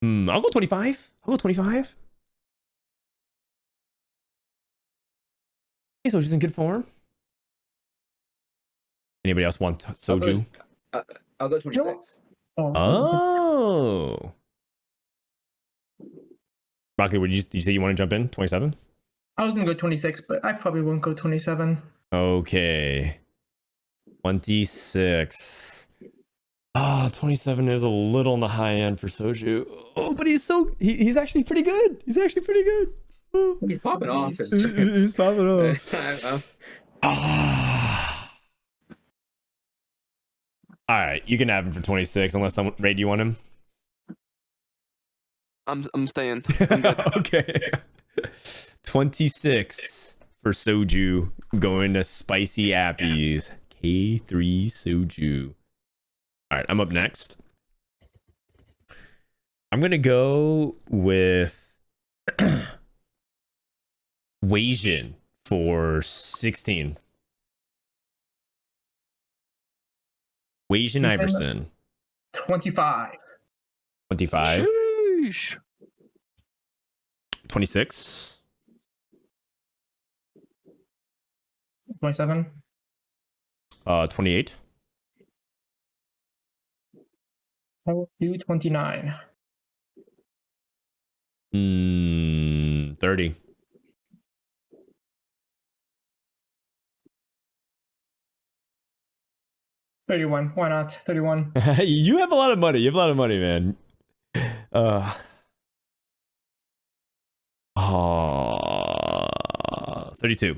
I'll go 25. I'll go 25. Okay, Soju's in good form. Anybody else want Soju? I'll go 26. Oh. Broccoli, did you say you want to jump in? 27? I was going to go 26, but I probably won't go 27. Okay. 26. 27 is a little on the high end for Soju. Oh, but he's actually pretty good. He's popping off. He's popping off. All right, you can have him for 26 unless someone... Ray, do you want him? I'm staying. I'm good. Okay. 26 for Soju going to SpicyAppies. K3 Soju. All right, I'm up next. I'm going to go with Wasian for 16. Wasian Iverson. 25. 25. Sheesh. 26. 27. 28. I will do 29. 30. $31. Why not? 31. You have a lot of money. You have a lot of money, man. 32.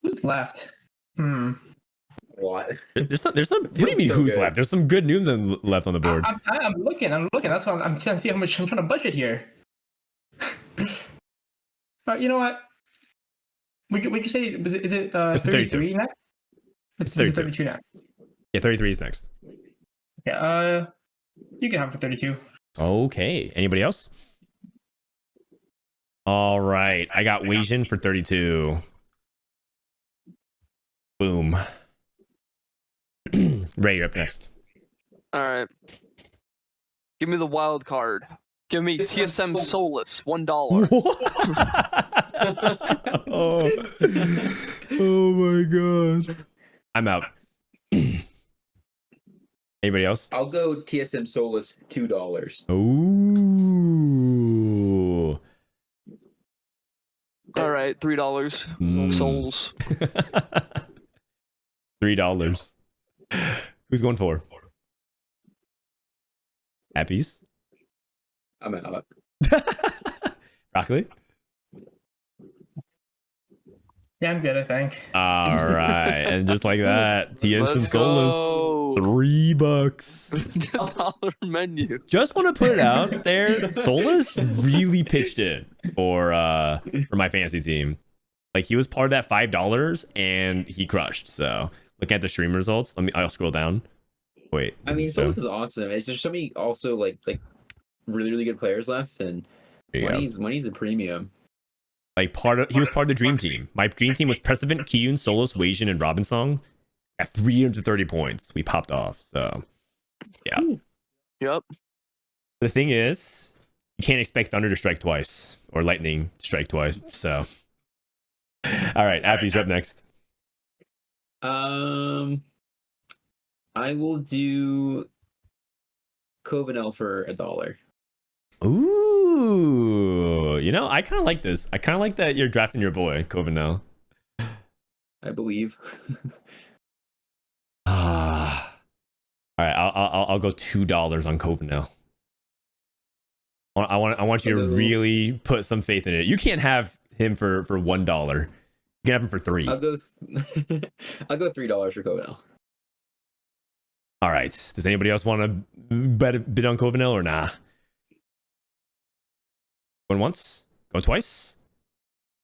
Who's left? What? There's some. What do you mean? So Who's good. left? There's some good names left on the board. I'm looking. That's why I'm trying to see how much I'm trying to budget here. You know what? Would you say is it It's the 33 next? It's 32 next. Yeah, 33 is next. Yeah. You can have it for 32. Okay. Anybody else? All right. I got Wasian for 32. Boom. Ray, you're up next. All right. Give me the wild card. Give me TSM Solus, $1. Oh my god. I'm out. Anybody else? I'll go TSM Solus $2. Ooh. right, $3. Souls. $3. Who's going for? Appies? I'm out. Broccoli? Yeah, I'm good, I think. All right. And just like that, TS and Let's Solus. go. $3. $1 menu. Just want to put it out there. Solus really pitched it for my fantasy team. Like he was part of that $5 and he crushed. So looking at the stream results, I'll scroll down. Wait. I mean, Solus is awesome. It's just so many also like really, really good players left, and money's a premium. Like he was part of the dream team. My dream team was Precedent, Kiyun, Solus, Wasion, and Robinsong. At 330 points, we popped off. So, yeah. Yep. The thing is, you can't expect Thunder to strike twice or Lightning to strike twice. So, all right, Appies, you're up next. I will do Covenel for $1. Ooh, I kind of like this. I kind of like that you're drafting your boy Covenel. I believe. All right, I'll go $2 on Covenel. I want you to really put some faith in it. You can't have him for $1. You can have him for $3. I'll go $3 for Covenel. All right. Does anybody else want to bid on Covenel or nah? Going once, going twice.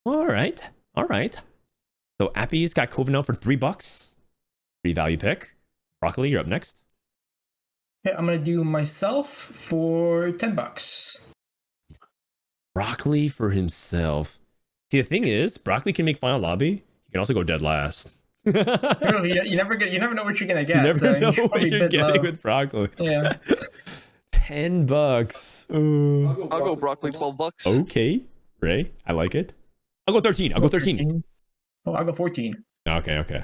All right. So Appy's got Covenel for $3. Free value pick. Broccoli, you're up next. Yeah, I'm gonna do myself for $10. Broccoli for himself. See, the thing is, Broccoli can make final lobby. He can also go dead last. You never know what you're gonna get. You never know should what probably you're bid getting low. with Broccoli. Yeah. $10. I'll go Broccoli, $12. Okay, Ray, I like it. I'll go 13. I'll go 13. Oh, I'll go 14. Okay.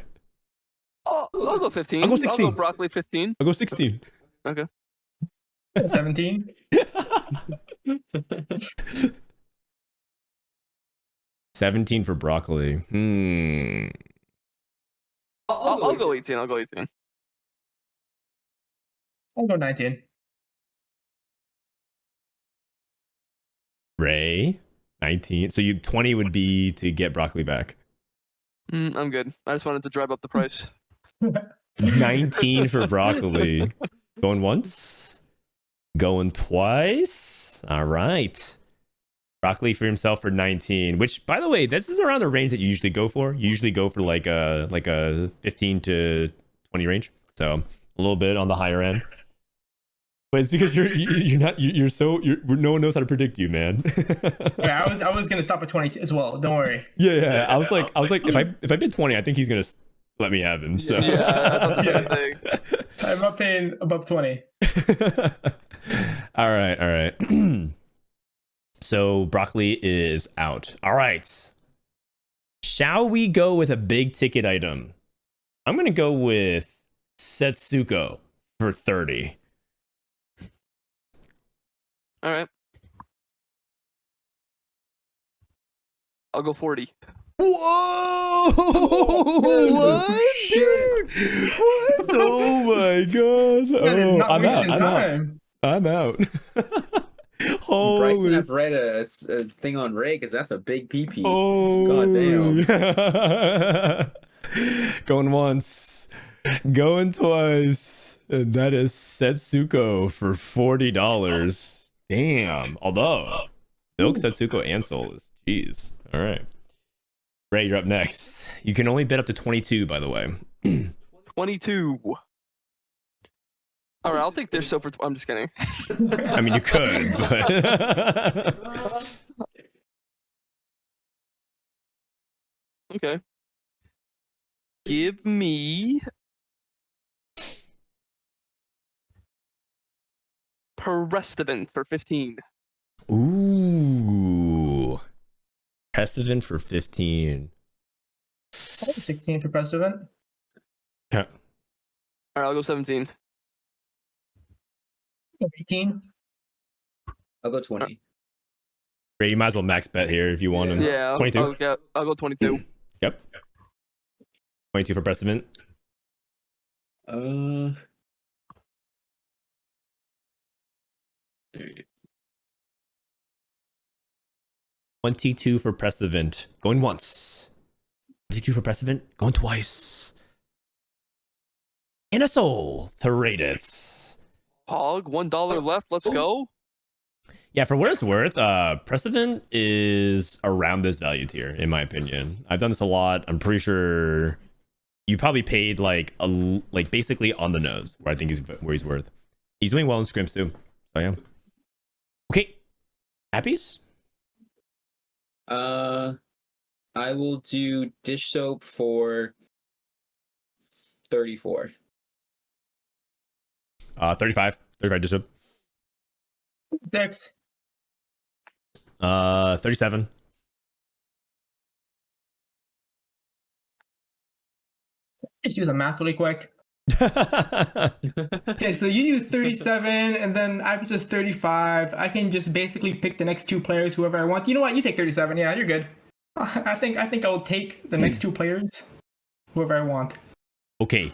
Oh, I'll go 15. I'll go 16. I'll go Broccoli 15. I'll go 16. Okay. 17. 17 for Broccoli. I'll go 18. I'll go 18. I'll go 19. Ray, 19. So 20 would be to get Broccoli back. I'm good. I just wanted to drive up the price. 19 for Broccoli. Going once. Going twice. All right. Broccoli for himself for 19, which, by the way, this is around the range that you usually go for. You usually go for like a 15 to 20 range. So a little bit on the higher end. But it's because no one knows how to predict you, man. Yeah, I was gonna stop at 20 as well. Don't worry. Yeah. I was like, if I bid 20, I think he's gonna let me have him. So Yeah, I thought the same thing. I'm not paying above 20. All right. So Broccoli is out. All right. Shall we go with a big ticket item? I'm gonna go with Setsuko for 30. All right. I'll go 40. Whoa! What, dude? What? Oh my god! It's not I'm wasting out. time. I'm out. Bryson Holy! have to write a thing on Ray because that's a big PP. Oh, God damn! Going once, going twice, and that is Setsuko for $40. Damn. Although Milk, Setsuko, and Solus. Jeez. All right. Ray, you're up next. You can only bet up to 22, by the way. 22. All right, I'll take this. So I'm just kidding. I mean, you could, but Okay. Give me Precedent for 15. ooh, Precedent for 15. 16 for Precedent. Okay. All right, I'll go 17. 18. I'll go 20. Ray, you might as well max bet here if you want him. Yeah, 22. I'll go 22. Yep. 22 for precedent. 22 for precedent. Going once. 22 for precedent. Going twice. And a soul to Rayditz. Hog, $1 left. Let's go. Yeah, for what it's worth, precedent is around this value tier, in my opinion. I've done this a lot. I'm pretty sure you probably paid like basically on the nose where I think where he's worth. He's doing well in scrims too. So yeah. Okay. Appies? I will do dish soap for 34. 35 dish soap. Dex. 37. Just use a math really quick. Okay, so you use 37, and then I says 35. I can just basically pick the next two players, whoever I want. You know what? You take 37. Yeah, you're good. I think I'll take the next two players, whoever I want. Okay,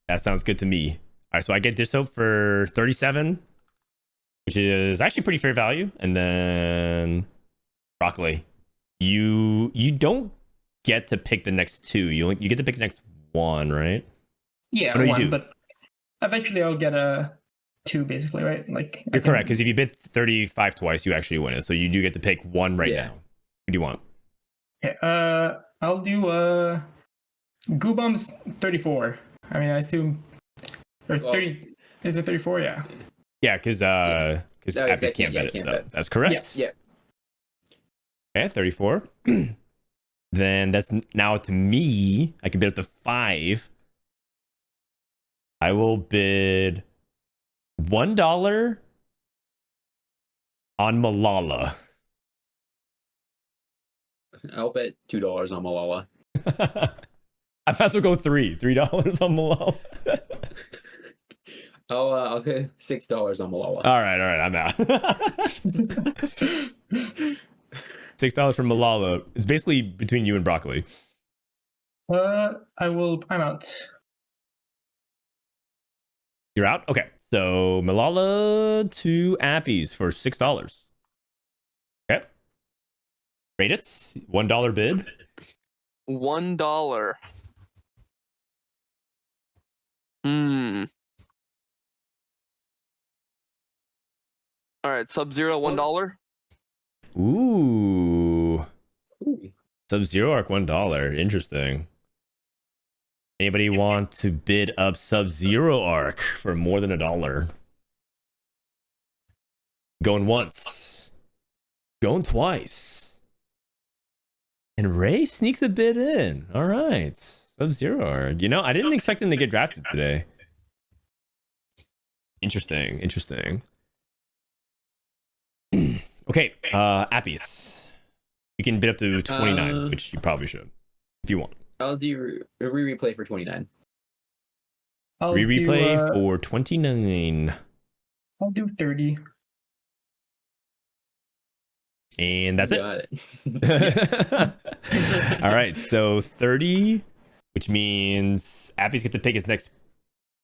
that sounds good to me. All right, so I get dish soap for 37, which is actually pretty fair value, and then broccoli. You don't get to pick the next two. You get to pick the next one, right? Yeah, no, one, you do. But eventually I'll get a 2, basically, right? Like You're correct, because if you bid 35 twice, you actually win it. So you do get to pick one right now. What do you want? Okay, I'll do Goobum's 34. I mean, I assume, or 30. Is it 34? Yeah. Yeah, because Appies can't bet it. So that's correct. Yes. Yeah. Okay, 34. Then that's now to me. I can bid up to 5. I will bid $1 on Malala. I'll bet $2 on Malala. I might as well go $3 on Malala. I'll go $6 on Malala. All right, I'm out. $6 for Malala. It's basically between you and broccoli. I'm out. You're out? Okay. So Malala to Appies for $6. Okay. Rayditz, $1 bid. $1. All right, Sub-Zero, $1. Ooh. Sub-Zero Arc $1. Interesting. Anybody want to bid up Sub-Zero Arc for more than $1? Going once. Going twice. And Ray sneaks a bid in. All right. Sub-Zero Arc. You know, I didn't expect him to get drafted today. Interesting. Okay, Appies. You can bid up to 29, which you probably should, if you want. I'll do a replay for 29. Replay for 29. I'll do 30. And that's Got it. All right, so 30, which means Appies get to pick his next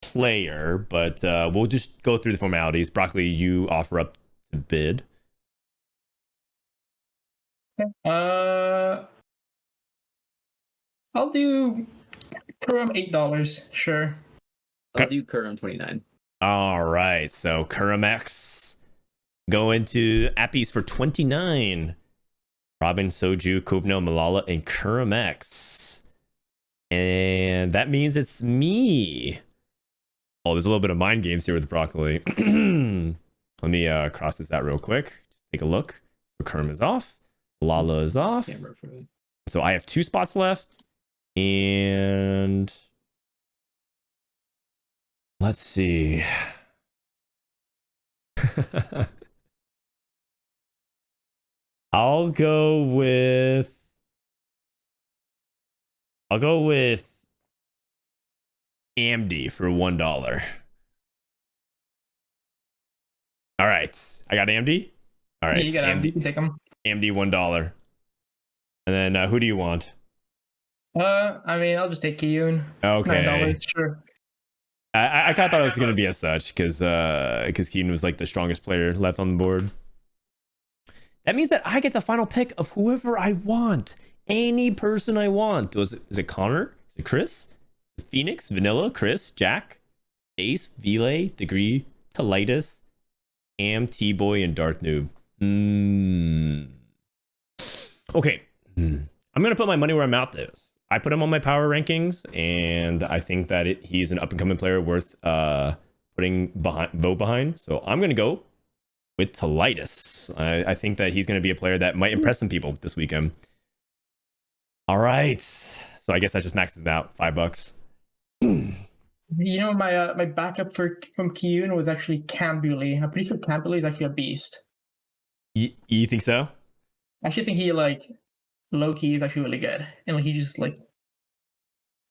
player, but we'll just go through the formalities. Broccoli, you offer up to bid. I'll do Kurum $8. Sure. I'll do Kurum 29. All right, so Kurum go into Appies for 29. Robin, Soju, Kovno, Malala, and Kurum. And that means it's me. Oh, there's a little bit of mind games here with broccoli. Let me cross this out real quick. Just take a look. So Kurum is off. Malala is off. So I have 2 spots left. And let's see. I'll go with Amdy for $1. All right, I got Amdy. All right, Yeah, you got Amdy. You can take him. AMD $1. And then who do you want? I mean, I'll just take Kiyun. Okay. $9, sure. I kind of thought it was going to be as such because Keenan was like the strongest player left on the board. That means that I get the final pick of whoever I want. Any person I want. Is it Connor? Is it Chris? Is it Phoenix? Vanilla? Chris? Jack? Ace? Vile? Degree? Talitis? Am? T-Boy? And Darth Noob. Okay. I'm going to put my money where my mouth is. I put him on my power rankings, and I think that he's an up-and-coming player worth putting vote behind. So I'm going to go with Talitis. I think that he's going to be a player that might impress some people this weekend. All right. So I guess that just maxes it out. $5. You know, my backup from Kiyun was actually Cambuli. I'm pretty sure Cambuli is actually a beast. You think so? I actually think he, like, low-key is actually really good. And, like, he just, like,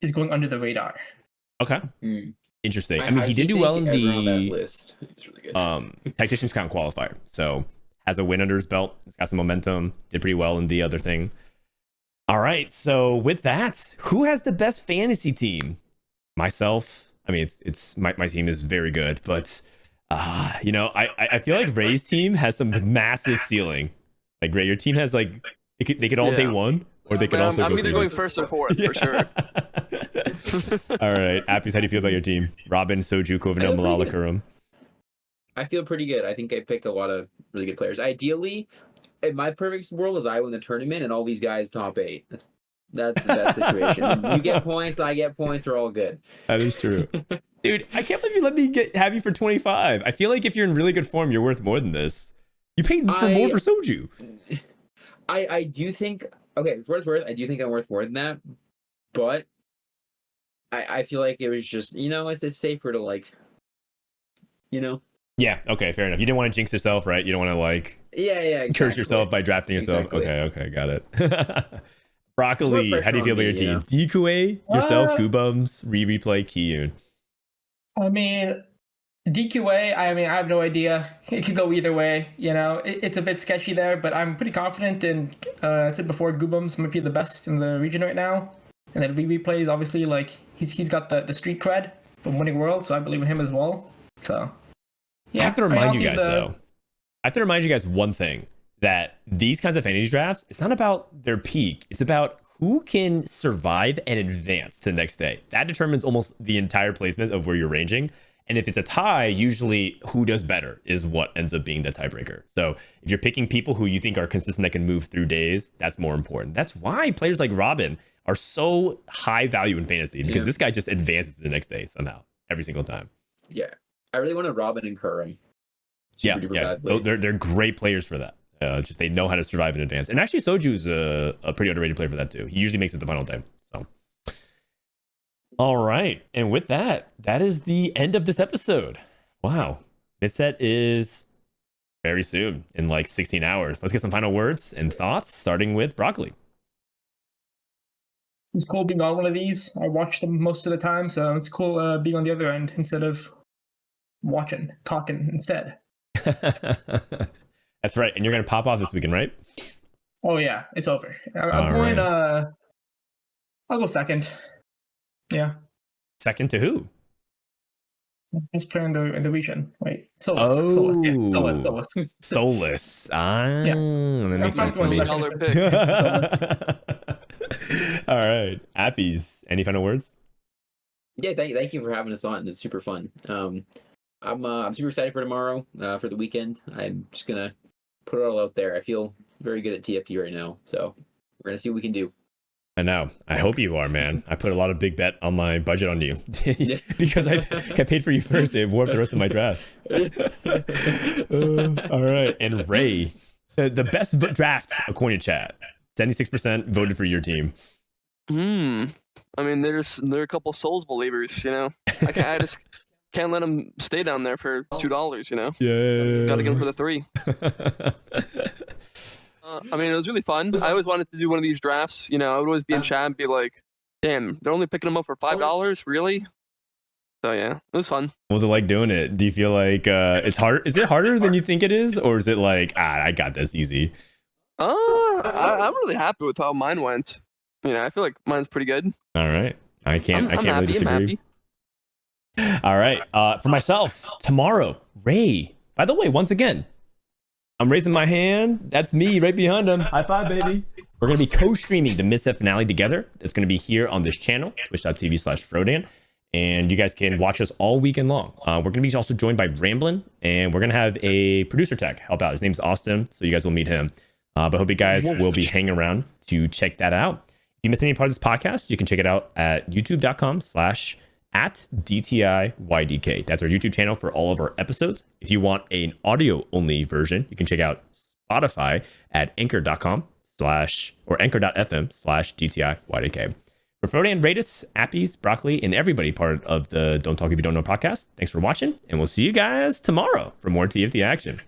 is going under the radar. Okay. Interesting. I mean, he did do well in the list. It's really good. Tactician's Count qualifier. So has a win under his belt. He's got some momentum. Did pretty well in the other thing. All right. So with that, who has the best fantasy team? Myself. I mean, it's my team is very good, but you know, I feel like Ray's team has some massive ceiling. Like Ray, your team has like they could all day one, or they could also. I'm either going first or fourth for sure. All right, Appies, how do you feel about your team? Robin, Soju, Kovino, Malala, Karum. I feel pretty good. I think I picked a lot of really good players. Ideally, in my perfect world, is I win the tournament and all these guys top 8. That's the best situation. You get points, I get points, we're all good. That is true. Dude, I can't believe you let me have you for 25. I feel like if you're in really good form, you're worth more than this. You paid more for Soju. I do think, okay, for what it's worth, I do think I'm worth more than that, but I feel like it was just, you know, it's safer to, like, you know. Yeah, okay, fair enough. You didn't want to jinx yourself, right? You don't want to, like, exactly. curse yourself by drafting yourself. Exactly. Okay, got it. Broccoli, how do you feel about your team? know? DQA, yourself, Goobums, replay, Kiyun. I mean, DQA, I mean, I have no idea. It could go either way, you know. It's a bit sketchy there, but I'm pretty confident in, I said before, Goobums might be the best in the region right now. And then replay is obviously, like, he's got the street cred from winning Worlds, so I believe in him as well. So, yeah. I have to remind you guys, though. I have to remind you guys one thing, that these kinds of fantasy drafts, it's not about their peak. It's about who can survive and advance to the next day. That determines almost the entire placement of where you're ranging. And if it's a tie, usually who does better is what ends up being the tiebreaker. So if you're picking people who you think are consistent that can move through days, that's more important. That's why players like Robin are so high value in fantasy, because this guy just advances the next day somehow, every single time. Yeah. I really wanted Robin and Curran. Yeah. They're great players for that. Just they know how to survive in advance. And actually, Soju's a pretty underrated player for that too. He usually makes it the final time. So, all right. And with that, that is the end of this episode. Wow. Mid-Set is very soon, in like 16 hours. Let's get some final words and thoughts, starting with Broccoli. It's cool being on one of these. I watch them most of the time, so it's cool being on the other end instead of talking instead. That's right. And you're going to pop off this weekend, right? Oh, yeah. It's over. I'm going, I'll go second. Yeah. Second to who? Best player in the region. Wait. Solus. Solus. Yeah. Solus. Ah. Yeah. That makes sense to me. $1 pick. All right. Appies, any final words? Yeah, thank you for having us on. It's super fun. I'm super excited for tomorrow, for the weekend. I'm just gonna put it all out there. I feel very good at TFT right now, so we're gonna see what we can do. I know. I hope you are, man. I put a lot of big bet on my budget on you because I paid for you first. They warped the rest of my draft. All right. And Ray, the best draft according to chat, 76% voted for your team. I mean, they're a couple Souls believers, you know. I just can't let them stay down there for $2, you know. Yeah. Gotta get them for the 3. I mean, it was really fun. I always wanted to do one of these drafts. You know, I would always be in chat and be like, damn, they're only picking them up for $5? Really? So, yeah, it was fun. What was it like doing it? Do you feel like it's hard? Is it harder than you think it is? Or is it like, I got this easy? I'm really happy with how mine went. I feel like mine's pretty good. All right. I can't I'm really happy, disagree. All right. For myself, tomorrow, Ray. By the way, once again, I'm raising my hand. That's me right behind him. High five, baby. We're going to be co-streaming the Mid-Set Finale together. It's going to be here on this channel, twitch.tv/Frodan. And you guys can watch us all weekend long. We're going to be also joined by Ramblin', and we're going to have a producer tech help out. His name's Austin, so you guys will meet him. But I hope you guys will be hanging around to check that out. If you missed any part of this podcast, you can check it out at youtube.com/@DTIYDK. That's our YouTube channel for all of our episodes. If you want an audio-only version, you can check out Spotify at anchor.com/DTIYDK. For Frodan, Rayditz, Appies, Broccoli, and everybody part of the Don't Talk If You Don't Know podcast, thanks for watching, and we'll see you guys tomorrow for more TFT action.